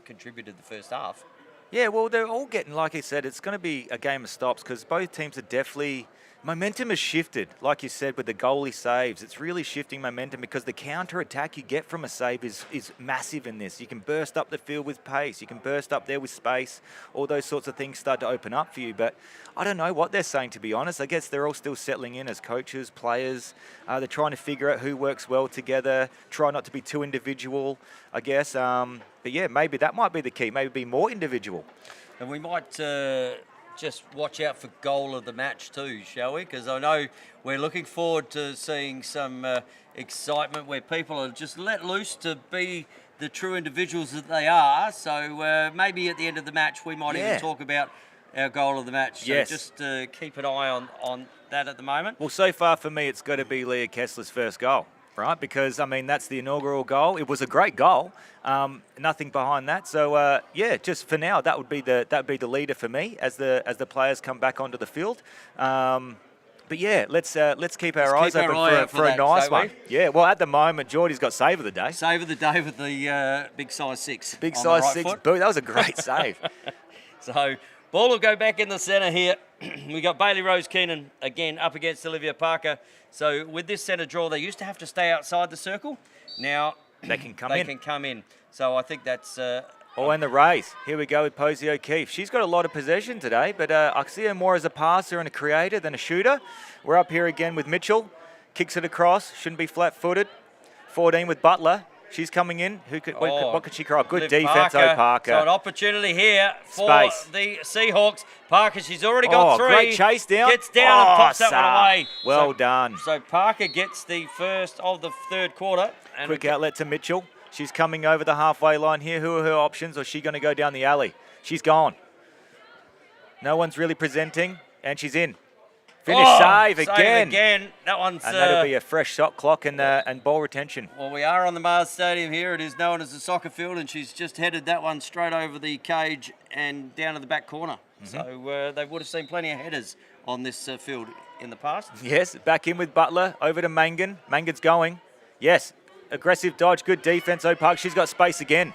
contributed the first half. Yeah, well, they're all getting, like I said, it's going to be a game of stops because both teams are definitely... Momentum has shifted, like you said, with the goalie saves. It's really shifting momentum because the counter-attack you get from a save is massive in this. You can burst up the field with pace. You can burst up there with space. All those sorts of things start to open up for you. But I don't know what they're saying, to be honest. I guess they're all still settling in as coaches, players. They're trying to figure out who works well together, try not to be too individual, I guess. But yeah, maybe that might be the key. Maybe be more individual. And we might... just watch out for goal of the match too, shall we? Because I know we're looking forward to seeing some excitement where people are just let loose to be the true individuals that they are. So maybe at the end of the match we might even talk about our goal of the match. So just keep an eye on that at the moment. Well, so far for me, it's got to be Leah Kessler's first goal. Right, because I mean that's the inaugural goal. It was a great goal. Nothing behind that. So yeah, just for now, that would be the leader for me as the players come back onto the field. But yeah, let's keep our eyes open for a nice one. Yeah, well at the moment, Geordie's got save of the day. Save of the day with the big size 6. Big size 6 boot. That was a great save. So ball will go back in the centre here. We got Bailey Rose Keenan again up against Olivia Parker. So with this centre draw, they used to have to stay outside the circle. Now they can come in. So I think that's... and the race. Here we go with Posey O'Keefe. She's got a lot of possession today, but I see her more as a passer and a creator than a shooter. We're up here again with Mitchell. Kicks it across. Shouldn't be flat-footed. 14 with Butler. She's coming in. What could she cry? Good defense, Parker. So an opportunity here for the Seahawks. Parker, she's already got 3. Great chase down. Gets down and pops that one away. Well done. So Parker gets the first of the third quarter. And quick outlet to Mitchell. She's coming over the halfway line here. Who are her options? Or is she going to go down the alley? She's gone. No one's really presenting, and she's in. Save again. That one's... And that'll be a fresh shot clock and ball retention. Well, we are on the Mars Stadium here. It is known as the soccer field, and she's just headed that one straight over the cage and down to the back corner. So they would have seen plenty of headers on this field in the past. Yes, back in with Butler, over to Mangan. Mangan's going. Yes, aggressive dodge, good defense, Park. She's got space again.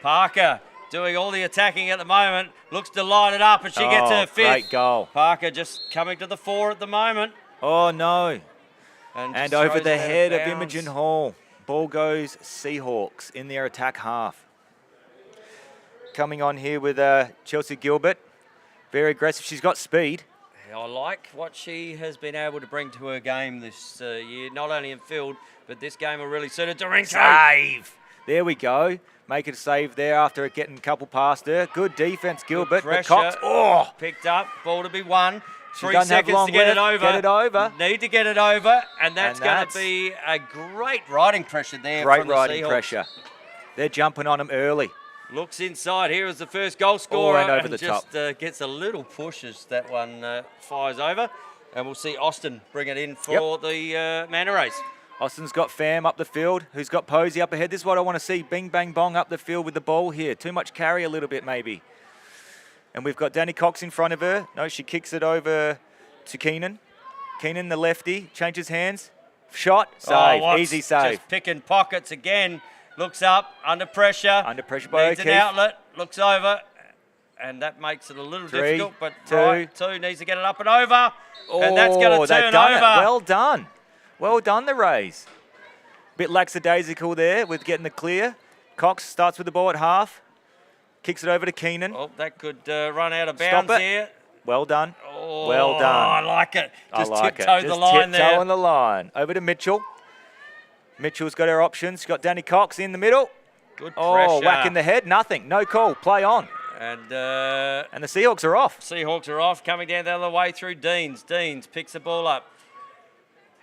Parker doing all the attacking at the moment. Looks to line it up, and she gets her 5th. Great goal. Parker just coming to the fore at the moment. Oh, no. And over the head of bounds. Imogen Hall. Ball goes Seahawks in their attack half. Coming on here with Chelsea Gilbert. Very aggressive. She's got speed. I like what she has been able to bring to her game this year, not only in field, but this game will really suit her. Dorinko. Save. There we go. Make it a save there after getting a couple past her. Good defense, Gilbert. Good Cox. Picked up. Ball to be won. She 3 seconds to get it over. Get it over. Need to get it over, and that's going to be a great riding pressure there. Great riding pressure. They're jumping on them early. Looks inside. Here is the first goal scorer. And over the top. Just gets a little push as that one fires over. And we'll see Austin bring it in for the Manta Rays. Austin's got Fam up the field, who's got Posey up ahead. This is what I want to see. Bing, bang, bong up the field with the ball here. Too much carry a little bit, maybe. And we've got Danny Cox in front of her. No, she kicks it over to Keenan. Keenan, the lefty, changes hands. Shot, save, easy save. Just picking pockets again. Looks up, under pressure. Under pressure by Needs O'Keefe. an outlet, looks over. And that makes it a little difficult, but two needs to get it up and over. And that's going to turn over. Well done. Well done, the Rays. Bit lackadaisical there with getting the clear. Cox starts with the ball at half. Kicks it over to Keenan. Oh, that could run out of bounds here. Well done. Oh, well done. I like it. Just tiptoe the Just line there. tiptoe on the line. Over to Mitchell. Mitchell's got her options. She's got Danny Cox in the middle. Good pressure. Oh, whack in the head. Nothing. No call. Play on. And the Seahawks are off. Seahawks are off. Coming down the other way through Deans. Deans picks the ball up.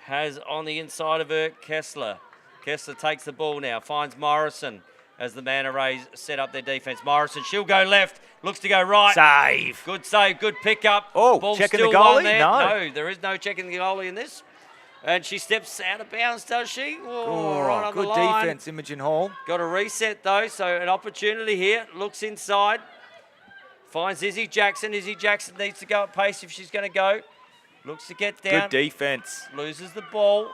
Has on the inside of her Kessler. Kessler takes the ball now. Finds Morrison as the Manta Rays set up their defense. Morrison, she'll go left. Looks to go right. Save. Good save. Good pickup. Oh, Ball checking the still goalie? on there. No, there is no checking the goalie in this. And she steps out of bounds, does she? Oh, right on good the line. defense, Imogen Hall. Got a reset, though, so an opportunity here. Looks inside. Finds Izzy Jackson. Izzy Jackson needs to go at pace if she's going to go. Looks to get down. Good defense. Loses the ball.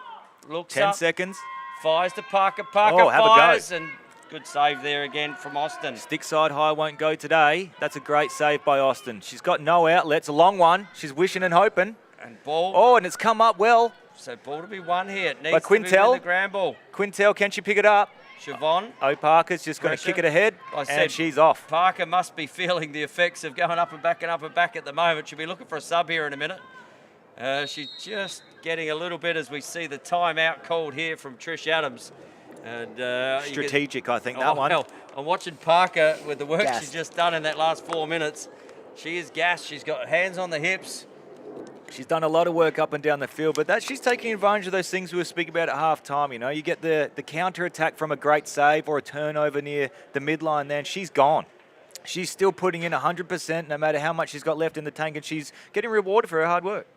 Looks 10 up. seconds. Fires to Parker. Parker have a go. fires. And good save there again from Austin. Stick side high won't go today. That's a great save by Austin. She's got no outlets. A long one. She's wishing and hoping. And ball. Oh, and it's come up well. So ball to be won here. It needs By to be Quintel. with the ground ball. Quintel, can she pick it up? Siobhan. Parker's just going to kick it ahead, and she's off. Parker must be feeling the effects of going up and back and up and back at the moment. She'll be looking for a sub here in a minute. She's just getting a little bit as we see the timeout called here from Trish Adams. And strategic, I think, that one. Well, I'm watching Parker with the work Gassed. she's just done in that last 4 minutes. She is gassed. She's got hands on the hips. She's done a lot of work up and down the field, but she's taking advantage of those things we were speaking about at half-time. You know, you get the counter-attack from a great save or a turnover near the midline there, and she's gone. She's still putting in 100% no matter how much she's got left in the tank, and she's getting rewarded for her hard work.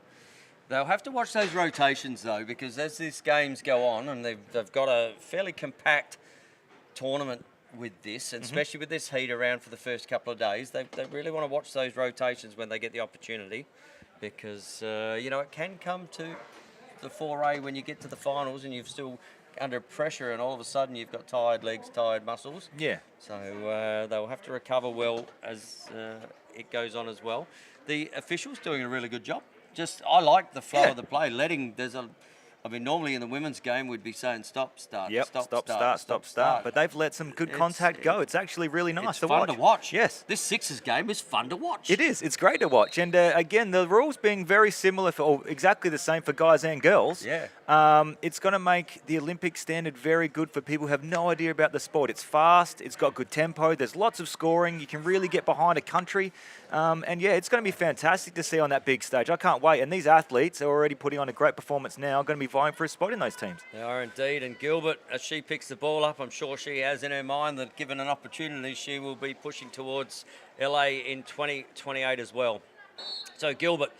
They'll have to watch those rotations, though, because as these games go on, and they've got a fairly compact tournament with this, and especially with this heat around for the first couple of days, they really want to watch those rotations when they get the opportunity. Because, it can come to the foray when you get to the finals and you're still under pressure and all of a sudden you've got tired legs, tired muscles. Yeah. So they'll have to recover well as it goes on as well. The officials doing a really good job. I like the flow of the play. Normally in the women's game we'd be saying stop, start, stop, start. But they've let some good contact go. It's actually really nice to watch. It's fun to watch. Yes. This Sixers game is fun to watch. It is. It's great to watch. And again, the rules being very similar or exactly the same for guys and girls. Yeah. It's going to make the Olympic standard very good for people who have no idea about the sport. It's fast. It's got good tempo. There's lots of scoring. You can really get behind a country. It's going to be fantastic to see on that big stage. I can't wait. And these athletes are already putting on a great performance now, going to be vying for a spot in those teams. They are indeed. And Gilbert, as she picks the ball up, I'm sure she has in her mind that given an opportunity, she will be pushing towards LA in 2028 as well. So Gilbert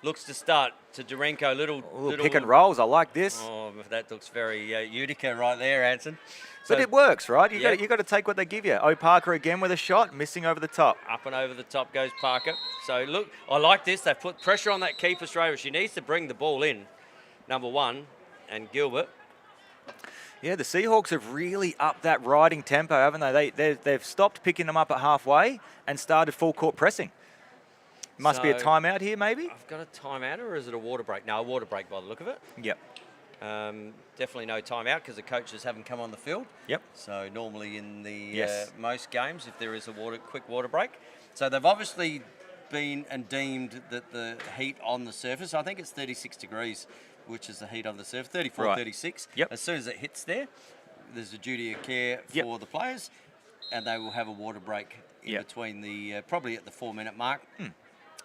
looks to start to Durenko. Little pick and rolls. I like this. Oh, that looks very Utica right there, Anson. But it works, right? You got to take what they give you. Parker again with a shot, missing over the top. Up and over the top goes Parker. So look, I like this. They've put pressure on that keeper straight away. She needs to bring the ball in, number one, and Gilbert. Yeah, the Seahawks have really upped that riding tempo, haven't they? They've stopped picking them up at halfway and started full court pressing. Must be a timeout here, maybe? I've got a timeout, or is it a water break? No, a water break by the look of it. Yep. Definitely no timeout because the coaches haven't come on the field. Yep. So normally in the most games, if there is a quick water break. So they've obviously been and deemed that the heat on the surface, I think it's 36 degrees, which is the heat on the surface, 34, 36. Yep. As soon as it hits there, there's a duty of care for the players, and they will have a water break in between the, probably at the 4-minute mark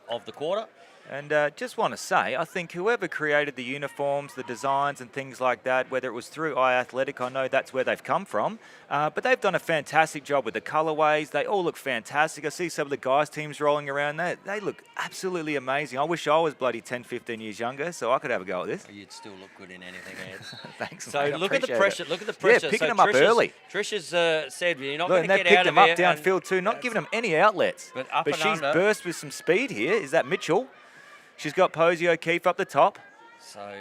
of the quarter. And just want to say, I think whoever created the uniforms, the designs and things like that, whether it was through iAthletic, I know that's where they've come from, but they've done a fantastic job with the colorways. They all look fantastic. I see some of the guys' teams rolling around there. They look absolutely amazing. I wish I was bloody 10, 15 years younger so I could have a go at this. You'd still look good in anything, Eds. Thanks, So mate. look at the pressure. It. Look at the pressure. Yeah, picking so them up early. Trisha's said you're not Look, going to and get they've out picked of them up there. downfield too, not giving them any outlets. But she's under. burst with some speed here. Is that Mitchell? She's got Posey O'Keefe up the top. So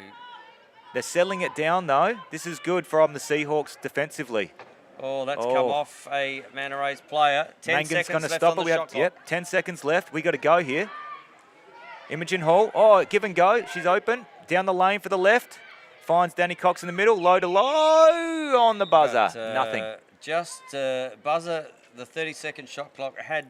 they're settling it down, though. This is good from the Seahawks defensively. Oh, that's come off a Manta Rays player. 10 Mangan's seconds going to left stop on it. the shot clock. Yep, 10 seconds left. We got to go here. Imogen Hall. Oh, give and go. She's open. Down the lane for the left. Finds Danny Cox in the middle. Low to low on the buzzer. But, Nothing. Just buzzer, the 30-second shot clock had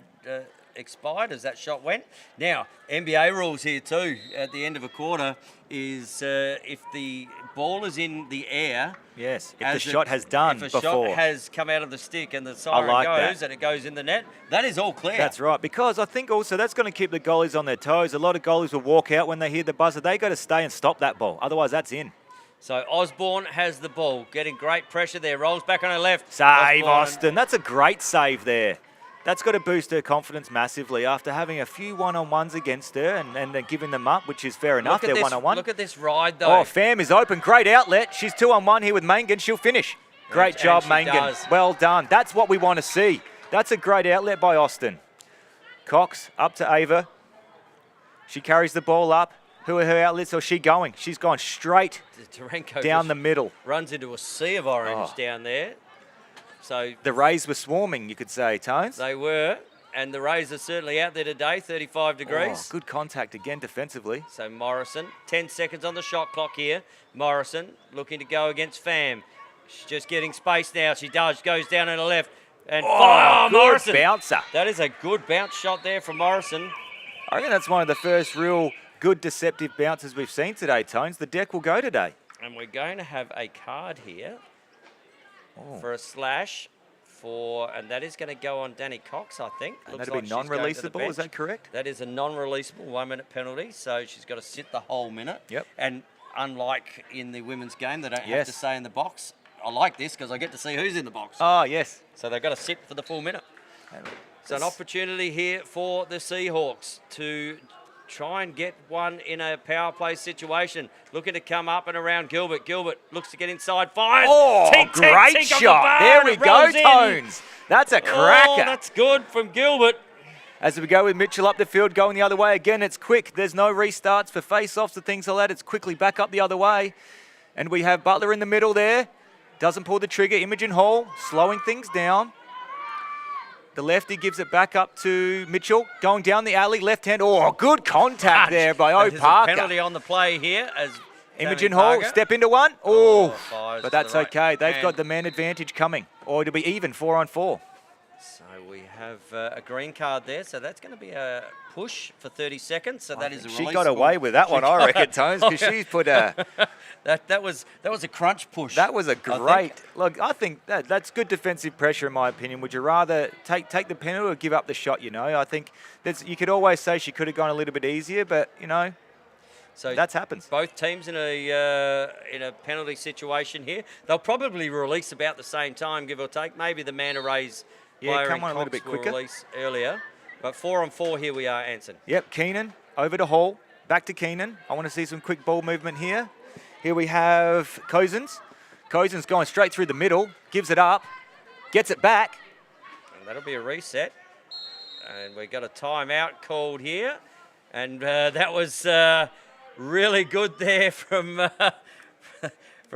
expired as that shot went. Now, NBA rules here too at the end of a quarter is if the ball is in the air. Yes, if the shot has done before. If before. a shot has come out of the stick and the siren goes and it goes in the net, that is all clear. That's right, because I think also that's going to keep the goalies on their toes. A lot of goalies will walk out when they hear the buzzer. They got to stay and stop that ball. Otherwise, that's in. So Osborne has the ball, getting great pressure there. Rolls back on her left. Save, Austin. That's a great save there. That's got to boost her confidence massively after having a few one-on-ones against her and then giving them up, which is fair enough. They're one-on-one. Look at this ride, though. Oh, Pham is open. Great outlet. She's 2-on-1 here with Mangan. She'll finish. Great job, Mangan. Does. Well done. That's what we want to see. That's a great outlet by Austin. Cox up to Ava. She carries the ball up. Who are her outlets? Or is she going? She's gone straight down the middle. Runs into a sea of orange down there. So the Rays were swarming, you could say, Tones. They were, and the Rays are certainly out there today, 35 degrees. Oh, good contact again defensively. So Morrison, 10 seconds on the shot clock here. Morrison looking to go against Pham. She's just getting space now. She does, goes down on the left. And good Morrison. bouncer. That is a good bounce shot there from Morrison. I reckon that's one of the first real good deceptive bounces we've seen today, Tones. The deck will go today. And we're going to have a card here for a slash and that is going to go on Danny Cox, I think. And that'll be non-releasable, is that correct? That is a non-releasable 1 minute penalty, so she's got to sit the whole minute. Yep. And unlike in the women's game, they don't have to stay in the box. I like this because I get to see who's in the box. Oh, yes. So they've got to sit for the full minute. So an opportunity here for the Seahawks to try and get one in a power play situation. Looking to come up and around Gilbert. Gilbert looks to get inside. Fires. Oh, great shot. There we go, Tones. That's a cracker. Oh, that's good from Gilbert. As we go with Mitchell up the field, going the other way. Again, it's quick. There's no restarts for face-offs and things like that. It's quickly back up the other way. And we have Butler in the middle there. Doesn't pull the trigger. Imogen Hall slowing things down. The lefty gives it back up to Mitchell. Going down the alley, left hand. Oh, good contact there by O. Parker. Penalty on the play here as Imogen Hall, step into one. Oh, but that's okay. They've hand. got the man advantage coming. Or it'll be even 4-on-4. So we have a green card there. So that's going to be a push for 30 seconds. So that is a She got away with that one, I reckon, Tones, because she's put a... that was a crunch push. That was a great... Look, I think that's good defensive pressure, in my opinion. Would you rather take the penalty or give up the shot, you know? I think you could always say she could have gone a little bit easier, but, you know, so that happens. Both teams in a penalty situation here. They'll probably release about the same time, give or take. Maybe the Manta Rays player come on Cox a little bit quicker. will release earlier. But 4-on-4 here we are, Anson. Yep, Keenan over to Hall. Back to Keenan. I want to see some quick ball movement here. Here we have Cozens. Cozens going straight through the middle. Gives it up. Gets it back. And that'll be a reset. And we got a timeout called here. And that was really good there from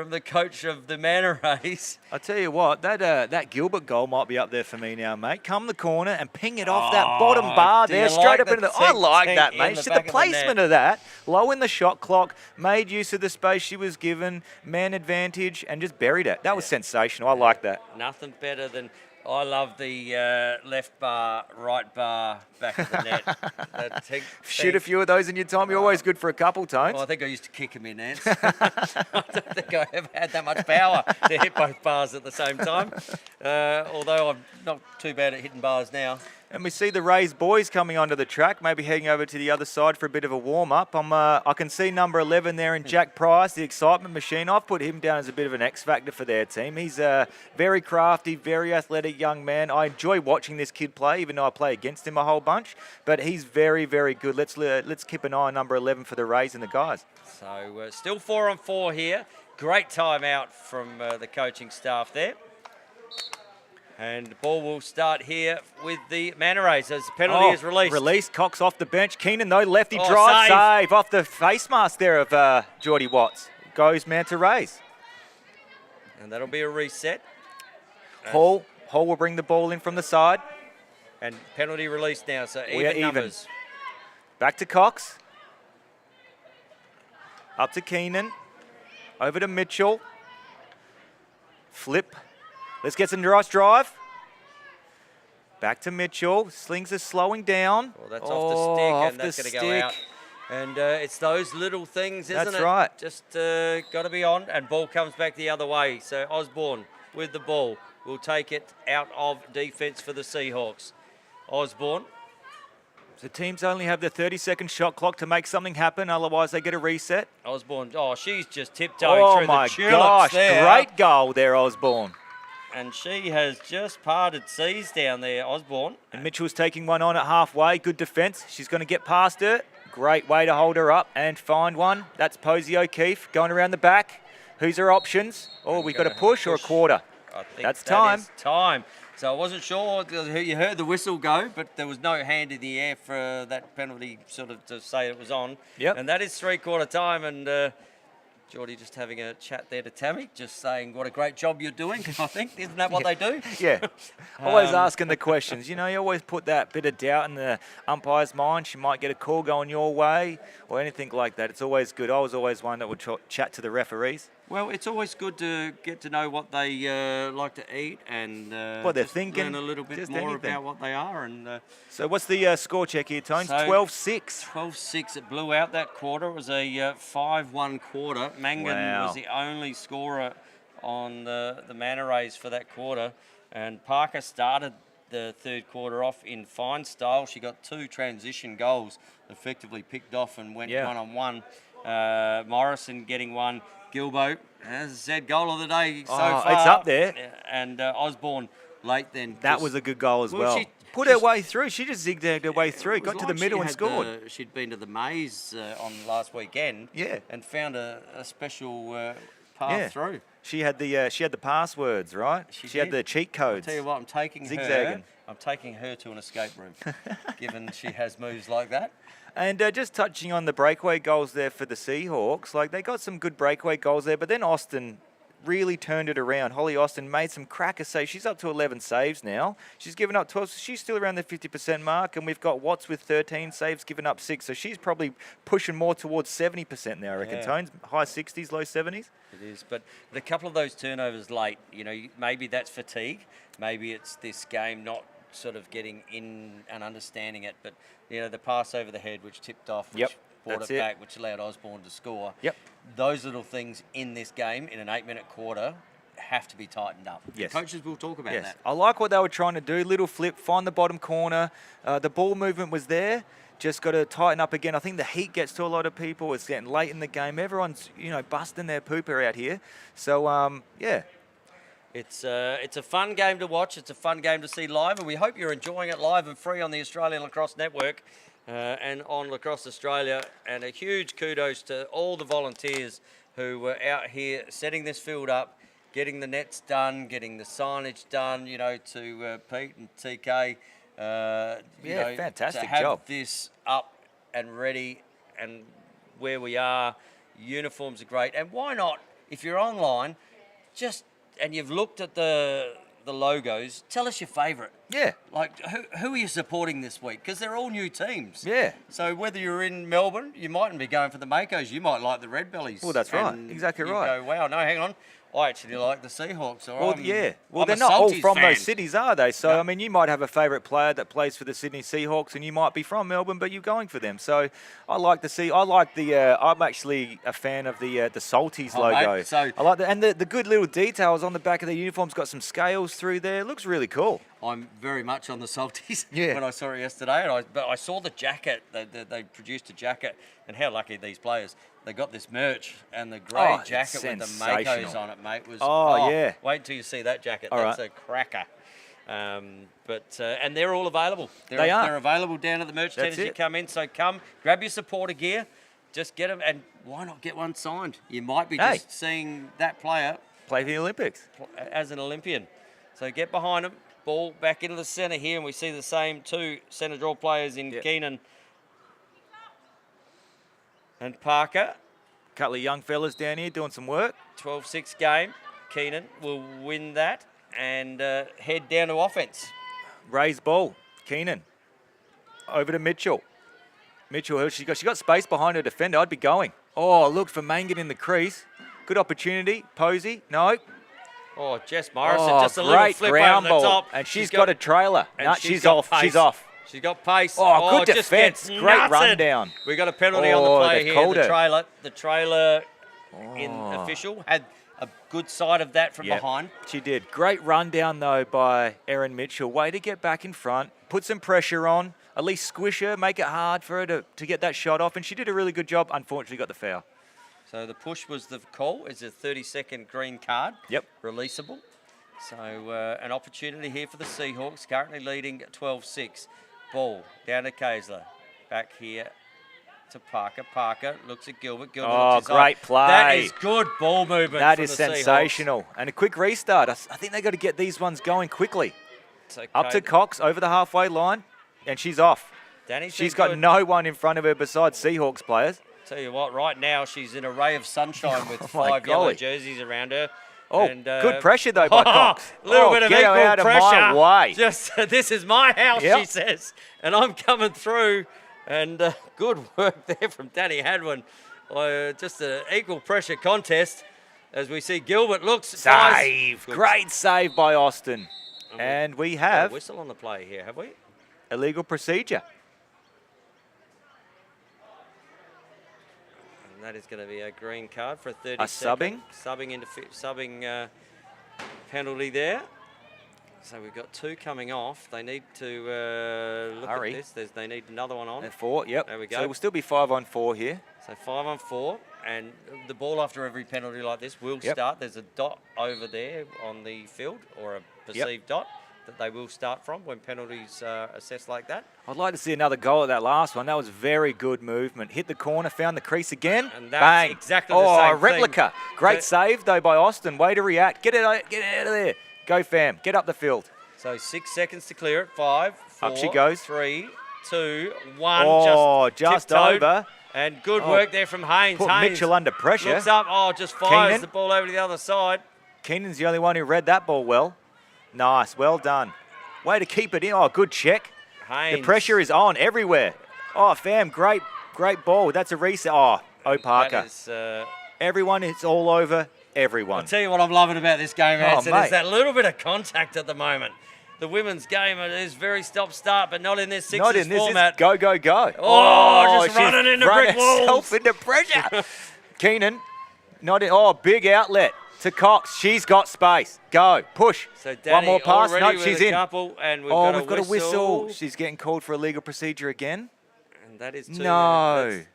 the coach of the Manta Rays. I tell you what, that Gilbert goal might be up there for me now, mate. Come the corner and ping it off that bottom bar there, straight up into the... I like that, mate. The placement of that, low in the shot clock, made use of the space she was given, man advantage, and just buried it. That was sensational. I like that. Nothing better than... I love the left bar, right bar, back of the net. Shoot a few of those in your time. You're always good for a couple, Tones. Well, I think I used to kick them in, Nance. I don't think I ever had that much power to hit both bars at the same time. Although I'm not too bad at hitting bars now. And we see the Rays boys coming onto the track, maybe heading over to the other side for a bit of a warm-up. I can see number 11 there in Jack Price, the excitement machine. I've put him down as a bit of an X-factor for their team. He's a very crafty, very athletic young man. I enjoy watching this kid play, even though I play against him a whole bunch. But he's very, very good. Let's keep an eye on number 11 for the Rays and the guys. So still 4-on-4 here. Great timeout from the coaching staff there. And the ball will start here with the Manta Rays as the penalty is released. Released, Cox off the bench. Keenan, though, lefty drive, save off the face mask there of Geordie Watts. Goes Manta Rays. And that'll be a reset. Hall will bring the ball in from the side. And penalty released now, so even numbers. Back to Cox. Up to Keenan. Over to Mitchell. Flip. Let's get some nice drive. Back to Mitchell. Slings are slowing down. Well, that's off the stick, and that's going to go out. And it's those little things, isn't it? That's right. Just got to be on, and ball comes back the other way. So Osborne with the ball will take it out of defence for the Seahawks. Osborne. The teams only have the 30-second shot clock to make something happen, otherwise they get a reset. Osborne, she's just tiptoeing through the tulips there. Oh my gosh, great goal there, Osborne. And she has just parted seas down there, Osborne. And Mitchell's taking one on at halfway. Good defence. She's going to get past her. Great way to hold her up and find one. That's Posey O'Keefe going around the back. Who's her options? Oh, we got a push or a quarter? I think that's time. Time. So I wasn't sure. You heard the whistle go, but there was no hand in the air for that penalty sort of to say it was on. Yep. And that is three-quarter time. And Geordie just having a chat there to Tammy, just saying what a great job you're doing, I think. Isn't that what they do? Yeah. Always asking the questions. You know, you always put that bit of doubt in the umpire's mind. She might get a call going your way or anything like that. It's always good. I was always one that would chat to the referees. Well, it's always good to get to know what they like to eat and what they're thinking. Learn a little bit more about what they are. And so what's the score check here, Tones? So 12-6. 12-6. It blew out that quarter. It was a 5-1 quarter. Mangan was the only scorer on the Manta Rays for that quarter. And Parker started the third quarter off in fine style. She got 2 transition goals, effectively picked off and went one-on-one. Morrison getting one. Gilbo, as I said, goal of the day so far. It's up there. And Osborne late then. That was a good goal as well. She put her way through. She just zigzagged her way through, got to the middle and scored. She'd been to the maze on last weekend. Yeah. And found a special path through. She had the passwords, right? She had the cheat codes. I'll tell you what, I'm taking her to an escape room, given she has moves like that. And just touching on the breakaway goals there for the Seahawks, like they got some good breakaway goals there, but then Austin really turned it around. Holly Austin made some cracker saves. She's up to 11 saves now. She's given up 12. So she's still around the 50% mark, and we've got Watts with 13 saves, given up 6. So she's probably pushing more towards 70% now, I reckon, Tones. High 60s, low 70s. It is, but a couple of those turnovers late, you know, maybe that's fatigue. Maybe it's this game not sort of getting in and understanding it, but you know, the pass over the head which tipped off, which brought it back, which allowed Osborne to score. Those little things in this game in an 8-minute quarter have to be tightened up. Yes. The coaches will talk about that. I like what they were trying to do. Little flip, find the bottom corner. The ball movement was there. Just got to tighten up again. I think the heat gets to a lot of people. It's getting late in the game. Everyone's, you know, busting their pooper out here. So, It's a fun game to watch. It's a fun game to see live, and we hope you're enjoying it live and free on the Australian Lacrosse Network and on Lacrosse Australia. And a huge kudos to all the volunteers who were out here setting this field up, getting the nets done, getting the signage done, you know, to Pete and TK. Fantastic to have job. this up and ready and where we are, uniforms are great. And why not, if you're online, and you've looked at the logos, tell us your favourite. Yeah. Like, who are you supporting this week? Because they're all new teams. Yeah. So whether you're in Melbourne, you mightn't be going for the Makos. You might like the Red Bellies. Well, that's right. Exactly right. You go, wow, no, hang on. I actually like the Seahawks. Well, I'm they're not all from fan. those cities, are they? So, I mean, you might have a favourite player that plays for the Sydney Seahawks, and you might be from Melbourne, but you're going for them. So, I'm actually a fan of the Salties logo. Mate, so I like and the good little details on the back of the uniforms. Got some scales through there. Looks really cool. I'm very much on the Salties Yeah. when I saw it yesterday. But I saw the jacket. They produced a jacket. And how lucky these players. They got this merch. And the grey it's jacket with the sensational. Makos on it, mate, was... Yeah. Wait till you see that jacket. All That's right. a cracker. And they're all available. They are. They're available down at the merch tent That's as you it. come in. So come, grab your supporter gear. Just get them. And why not get one signed? You might be just seeing that player Play for the Olympics. as an Olympian. So get behind him. Ball back into the centre here, and we see the same two centre draw players in Keenan and Parker. Couple of young fellas down here doing some work. 12-6 game. Keenan will win that and head down to offence. Raised ball. Keenan. Over to Mitchell. Mitchell, she got space behind her defender. I'd be going. Oh, look for Mangan in the crease. Good opportunity. Posey. No. Oh, Jess Morrison, just a great little flip ground over the ball. top. And she's got a trailer. and No, she's off. pace. She's off. She's got pace. Oh, good just defence. gets Great nutted. run down. We got a penalty on the play they've here. called The it. trailer in official had a good side of that from behind. She did. Great run down, though, by Erin Mitchell. Way to get back in front, put some pressure on, at least squish her, make it hard for her to get that shot off. And she did a really good job. Unfortunately, got the foul. So the push was the call. It's a 30-second green card. Yep. Releasable. So an opportunity here for the Seahawks, currently leading 12-6. Ball down to Kaysler. Back here to Parker. Parker looks at Gilbert. Gilbert looks inside. Great play. That is good ball movement. That from is the Seahawks. sensational. And a quick restart. I think they got to get these ones going quickly. So Up to Cox, over the halfway line, and she's off. Danny's She's been got good. no one in front of her besides Seahawks players. Tell you what, right now she's in a ray of sunshine with my 5 yellow golly. jerseys around her. Oh, And, good pressure, though, by Cox. A little bit of get her equal out of pressure. my way. Just, this is my house, Yep. she says, and I'm coming through. And good work there from Danny Hadwin. Just an equal pressure contest as we see Gilbert looks. Save. Good. Great save by Austin. And we Got a have whistle on the play here, have we? illegal procedure. And that is going to be a green card for a 30 A subbing? Subbing penalty there. So we've got 2 coming off. They need to look Hurry. at this. They need another one on. And 4, yep. There we go. So we'll still be 5-on-4 here. So 5-on-4, and the ball after every penalty like this will start. There's a dot over there on the field, or a perceived dot that they will start from when penalties are assessed like that. I'd like to see another goal at that last one. That was very good movement. Hit the corner, found the crease again. And that's bang. exactly the same thing. replica. Great So- save, though, by Austin. Way to react. Get it out of there. Go, fam. Get up the field. So 6 seconds to clear it. 5, 4, Up she goes. 3, 2, 1. Just tiptoed. over. And good work there from Haynes. Put Haynes Mitchell under pressure. looks up. Just fires Keenan. the ball over to the other side. Keenan's the only one who read that ball well. Nice. Well done. Way to keep it in. Oh, good check. Haynes. The pressure is on everywhere. Oh, fam, great ball. That's a reset. Oh, Parker. That is, Everyone, it's all over everyone. I'll tell you what I'm loving about this game, Anson, mate. is that little bit of contact at the moment. The women's game is very stop-start, but not in this sixes Not in this. format. It's go, go, go. Oh, just she's running into run brick walls. herself into pressure. Keenan, not in. Oh, big outlet to Cox. She's got space. Go, push. So One Danny more pass. already No, with she's a in. couple, and we've Oh, got we've got a whistle. whistle. She's getting called for a legal procedure again. And that is 2 No. minutes.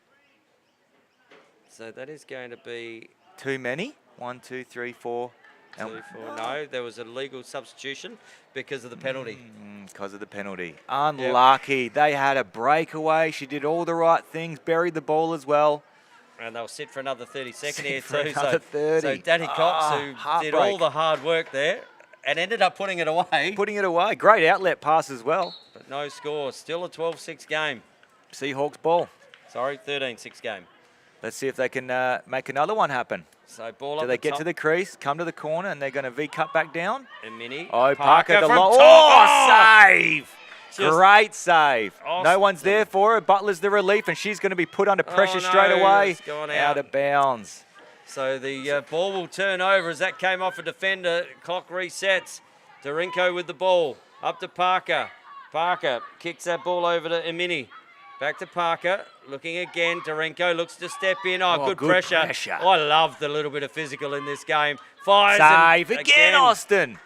So that is going to be Too many. 1, 2, 3, 4. 2, 4. No, there was a legal substitution because of the penalty. Because of the penalty. Unlucky. They had a breakaway. She did all the right things. Buried the ball as well. And they'll sit for another 30 seconds Sit here for too. another 30. So Danny Cox, who did heartbreak. all the hard work there and ended up putting it away. Putting it away. Great outlet pass as well. But no score. Still a 12-6 game. Seahawks ball. Sorry, 13-6 game. Let's see if they can make another one happen. So ball Do up they the get top. to the crease, come to the corner, and they're going to V-cut back down? And Mini. Oh, Parker the from long. top. Oh, save! Just Great save. No one's Austin. there for her. Butler's the relief, and she's going to be put under pressure no, straight away. it's gone Out out. of bounds. So the ball will turn over as that came off a defender. Clock resets. Dorinko with the ball. Up to Parker. Parker kicks that ball over to Emini. Back to Parker. Looking again. Dorinko looks to step in. Oh, good pressure. I love the little bit of physical in this game. Fires Save and again, Austin.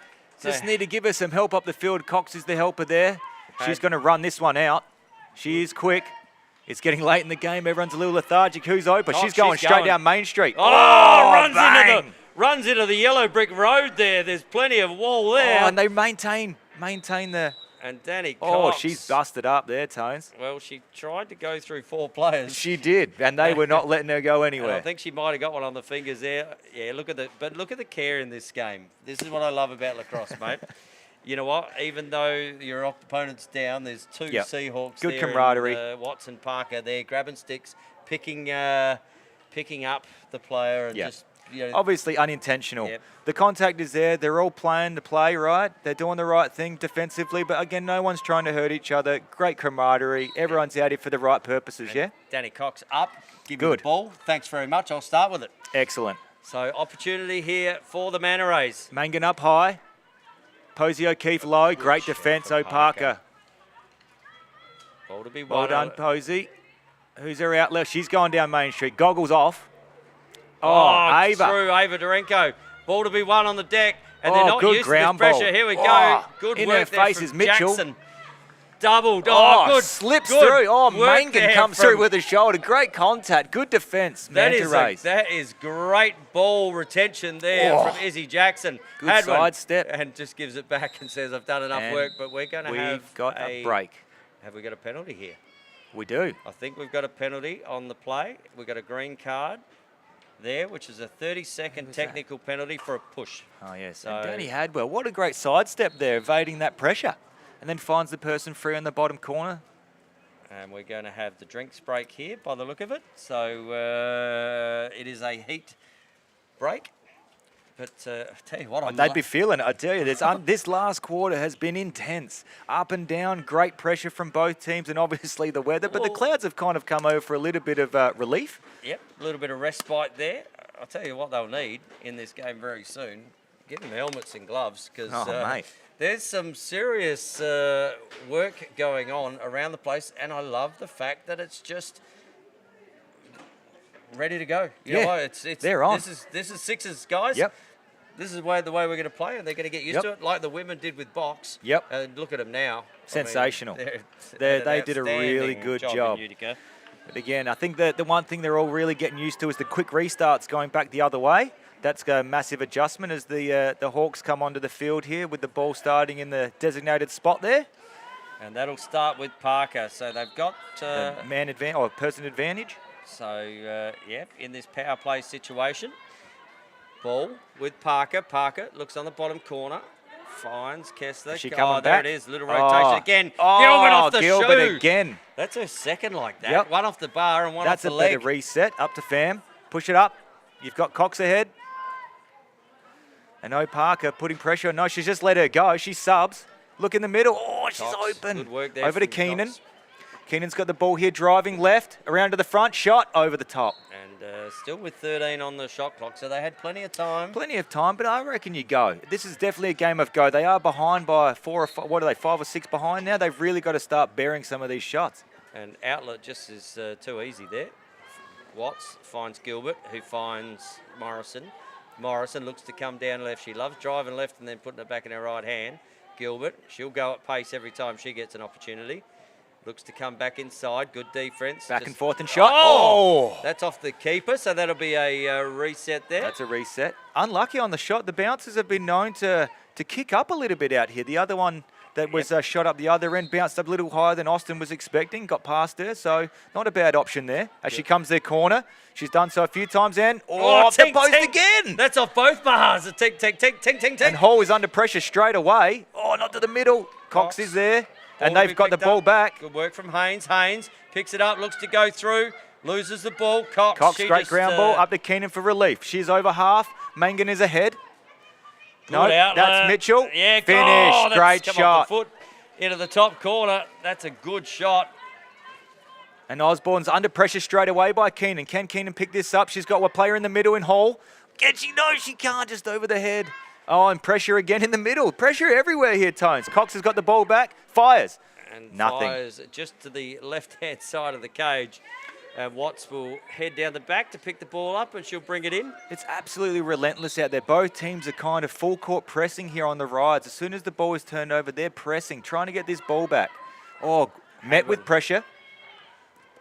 Just need to give her some help up the field. Cox is the helper there. She's going to run this one out. She is quick. It's getting late in the game. Everyone's a little lethargic. Who's open? She's going straight down Main Street. Runs into the yellow brick road there. There's plenty of wall there. Oh, and they maintain the... And Danny Cox. Oh, she's busted up there, Tones. Well, she tried to go through 4 players. She did, and they were not letting her go anywhere. And I think she might have got one on the fingers there. Yeah, look at the care in this game. This is what I love about lacrosse, mate. You know what? Even though your opponent's down, there's 2 Seahawks Good there. camaraderie. And, Watson, Parker there, grabbing sticks, picking up the player and just... Obviously unintentional. The contact is there. They're all playing to play, right? They're doing the right thing defensively, but again, no one's trying to hurt each other. Great camaraderie. Everyone's out here for the right purposes, and Danny Cox up. Give you the ball. Thanks very much. I'll start with it. Excellent. So opportunity here for the Manta Rays. Mangan up high. Posey O'Keefe low. Great defence, O'Parker. Ball to be well done, Posey. Who's her out left? She's going down Main Street. Goggles off. Ava. Through Ava Durenko. Ball to be won on the deck. And they're not used to this pressure. Here we go. Good in work her there face from is Mitchell. Jackson. Doubled. Good. Slips through. Mangan comes through with a shoulder. Great contact. Good defence. That is great ball retention there from Izzy Jackson. Good sidestep. And just gives it back and says, I've done enough work, but we're going to have a break. Have we got a penalty here? We do. I think we've got a penalty on the play. We've got a green card there, which is a 30-second technical penalty for a push. Oh, yes. So, and Danny Hadwell, what a great sidestep there, evading that pressure. And then finds the person free in the bottom corner. And we're going to have the drinks break here by the look of it. So it is a heat break. But I tell you what, they'd be feeling it. I tell you, this last quarter has been intense. Up and down, great pressure from both teams, and obviously the weather. But the clouds have kind of come over for a little bit of relief. Yep, a little bit of respite there. I'll tell you what they'll need in this game very soon. Give them helmets and gloves, because there's some serious work going on around the place, and I love the fact that it's just ready to go. You know what? They're on. This is Sixers, guys. Yep. This is the way we're going to play, and they're going to get used to it, like the women did with box. Yep. And look at them now. Sensational. They did a really good job. But again, I think that the one thing they're all really getting used to is the quick restarts going back the other way. That's a massive adjustment as the Hawks come onto the field here with the ball starting in the designated spot there. And that'll start with Parker. So they've got the man advantage or person advantage. So in this power play situation, ball with Parker. Parker looks on the bottom corner. Finds Kessler. She coming there back? it is. Little rotation again. Gilbert off the Gilbert shoe. Again. That's her second like that. One off the bar and one off the leg. That's a better reset. Up to Pham. Push it up. You've got Cox ahead. And Parker putting pressure. No, she's just let her go. She subs. Look in the middle. Oh, she's open. Good work there. Over to Keenan. Cox. Keenan's got the ball here, driving left, around to the front, shot over the top. And still with 13 on the shot clock, so they had plenty of time. Plenty of time, but I reckon you go. This is definitely a game of go. They are behind by 4 or 5, what are they, 5 or 6 behind now? They've really got to start bearing some of these shots. And outlet just is too easy there. Watts finds Gilbert, who finds Morrison. Morrison looks to come down left. She loves driving left and then putting it back in her right hand. Gilbert, she'll go at pace every time she gets an opportunity. Looks to come back inside. Good defense. Back and forth and shot. Oh! That's off the keeper, so that'll be a reset there. That's a reset. Unlucky on the shot. The bouncers have been known to kick up a little bit out here. The other one that was shot up the other end bounced up a little higher than Austin was expecting. Got past her, so not a bad option there. As she comes their corner. She's done so a few times and off the post again. That's off both bars. A tick. And Hall is under pressure straight away. Oh, not to the middle. Cox is there. And they've got the ball back. Good work from Haynes. Haynes picks it up, looks to go through, loses the ball. Cox great ground ball, up to Keenan for relief. She's over half. Mangan is ahead. No, that's Mitchell. Yeah, finish. Great shot. Off the foot into the top corner. That's a good shot. And Osborne's under pressure straight away by Keenan. Can Keenan pick this up? She's got a player in the middle in Hall. No, she can't, just over the head. Oh, and pressure again in the middle. Pressure everywhere here, Tones. Cox has got the ball back. Fires. And nothing. Fires just to the left-hand side of the cage. And Watts will head down the back to pick the ball up, and she'll bring it in. It's absolutely relentless out there. Both teams are kind of full court pressing here on the rides. As soon as the ball is turned over, they're pressing, trying to get this ball back. Oh, met with pressure.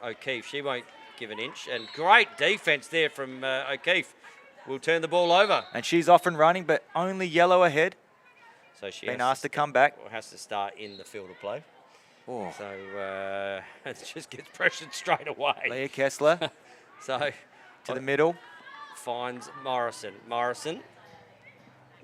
O'Keefe, she won't give an inch. And great defense there from O'Keefe. Will turn the ball over. And she's off and running, but only yellow ahead. So she been asked to come back. Or has to start in the field of play. Oh. So it just gets pressured straight away. Leah Kessler so to the middle. Finds Morrison. Morrison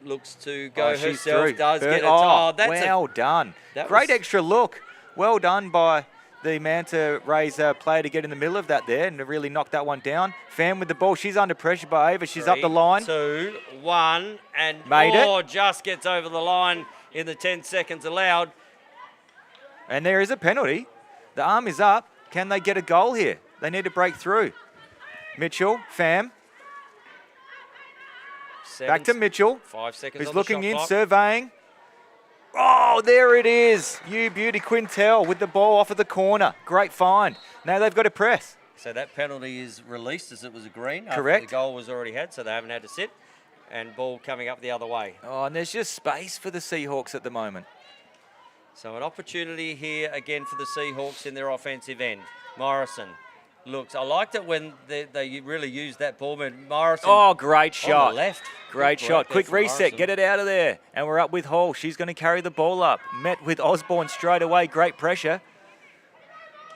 looks to go she's herself. through. Does get it. Oh, That's well done. Great extra look. Well done by the Manta Rays player to get in the middle of that there and to really knock that one down. Fan with the ball. She's under pressure by Ava. She's up the line. 3, 2, 1, and made it. Just gets over the line in the 10 seconds allowed. And there is a penalty. The arm is up. Can they get a goal here? They need to break through. Mitchell, Fam. Back to Mitchell. 5 seconds who's on looking the shot in, clock. surveying. Oh, there it is. You beauty, Quintel with the ball off of the corner. Great find. Now they've got to press. So that penalty is released as it was a green. Correct. After the goal was already had, so they haven't had to sit. And ball coming up the other way. Oh, and there's just space for the Seahawks at the moment. So an opportunity here again for the Seahawks in their offensive end. Morrison looks. I liked it when they really used that ball. Morrison. Oh, great shot. On the left. Great shot. Quick reset. Morrison. Get it out of there. And we're up with Hall. She's going to carry the ball up. Met with Osborne straight away. Great pressure.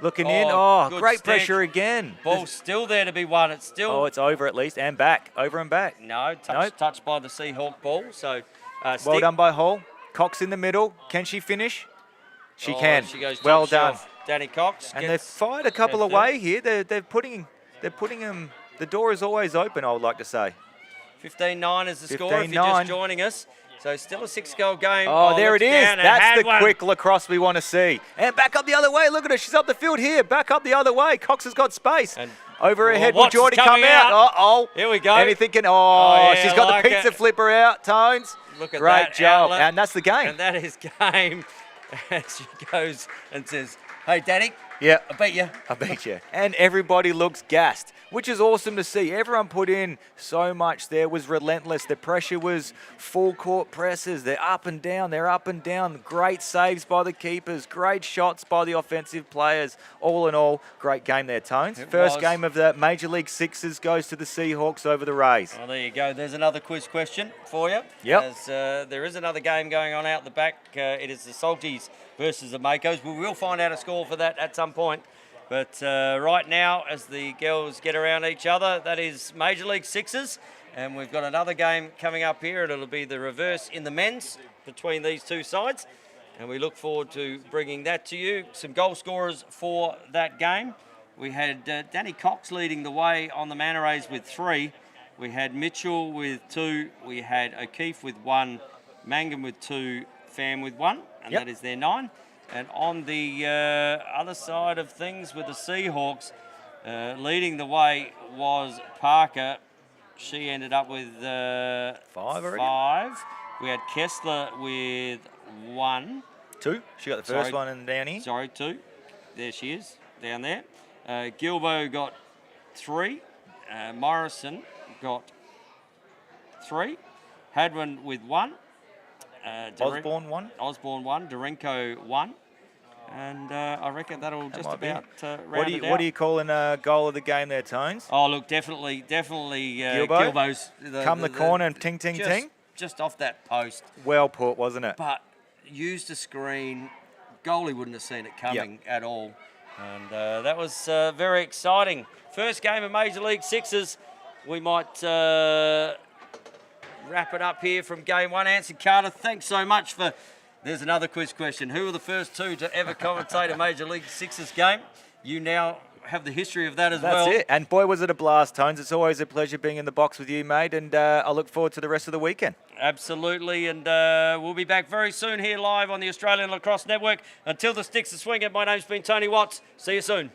Looking in. Oh, great pressure again. Ball's still there to be won. It's still. Oh, it's over at least. And back. Over and back. No, touched by the Seahawk ball. So, well done by Hall. Cox in the middle. Can she finish? She can. She goes well done. Danny Cox. And they've fired a couple away here. They're putting them. The door is always open, I would like to say. 15-9 is the score if you're just joining us. So still a 6-goal game. Oh, there it is. That's the quick lacrosse we want to see. And back up the other way. Look at her. She's up the field here. Back up the other way. Cox has got space. And over her head will Geordie come out. Uh-oh. Here we go. And you're thinking, she's got the pizza flipper out, Tones. Look at Great that job. outlet. And that's the game. And that is game. And she goes and says, hey, Danny. Yeah. I beat you. I beat you. And everybody looks gassed, which is awesome to see. Everyone put in so much there, was relentless. The pressure was full court presses. They're up and down. They're up and down. Great saves by the keepers. Great shots by the offensive players. All in all, great game there, Tones. First game of the Major League Sixes goes to the Seahawks over the Rays. Well, there you go. There's another quiz question for you. Yep. As, there is another game going on out the back. It is the Salties versus the Makos. We will find out a score for that at some point. But right now, as the girls get around each other, that is Major League Sixes. And we've got another game coming up here, and it'll be the reverse in the men's between these two sides. And we look forward to bringing that to you. Some goal scorers for that game. We had Danny Cox leading the way on the Manta Rays with 3. We had Mitchell with 2. We had O'Keefe with 1. Mangum with 2. Pham with 1. And that is their 9. And on the other side of things with the Seahawks, leading the way was Parker. She ended up with 5 already. 5. We had Kessler with 1. 2. She got the first one and down here. Sorry, 2. There she is, down there. Gilbo got 3. Morrison got 3. Hadwin with 1. Osborne 1. Osborne 1. Dorenko 1. And I reckon that'll just about round it out. What do you call a goal of the game there, Tones? Oh, look, definitely Gilbo's. Come the corner and ting, ting, ting. Just off that post. Well put, wasn't it? But used a screen. Goalie wouldn't have seen it coming at all. And that was very exciting. First game of Major League Sixes. We might wrap it up here from game 1. Anson Carter, thanks so much for... There's another quiz question. Who were the first 2 to ever commentate a Major League Sixes game? You now have the history of that as well. That's it. And boy, was it a blast, Tones. It's always a pleasure being in the box with you, mate. And I look forward to the rest of the weekend. Absolutely. And we'll be back very soon here live on the Australian Lacrosse Network. Until the sticks are swinging, my name's been Tony Watts. See you soon.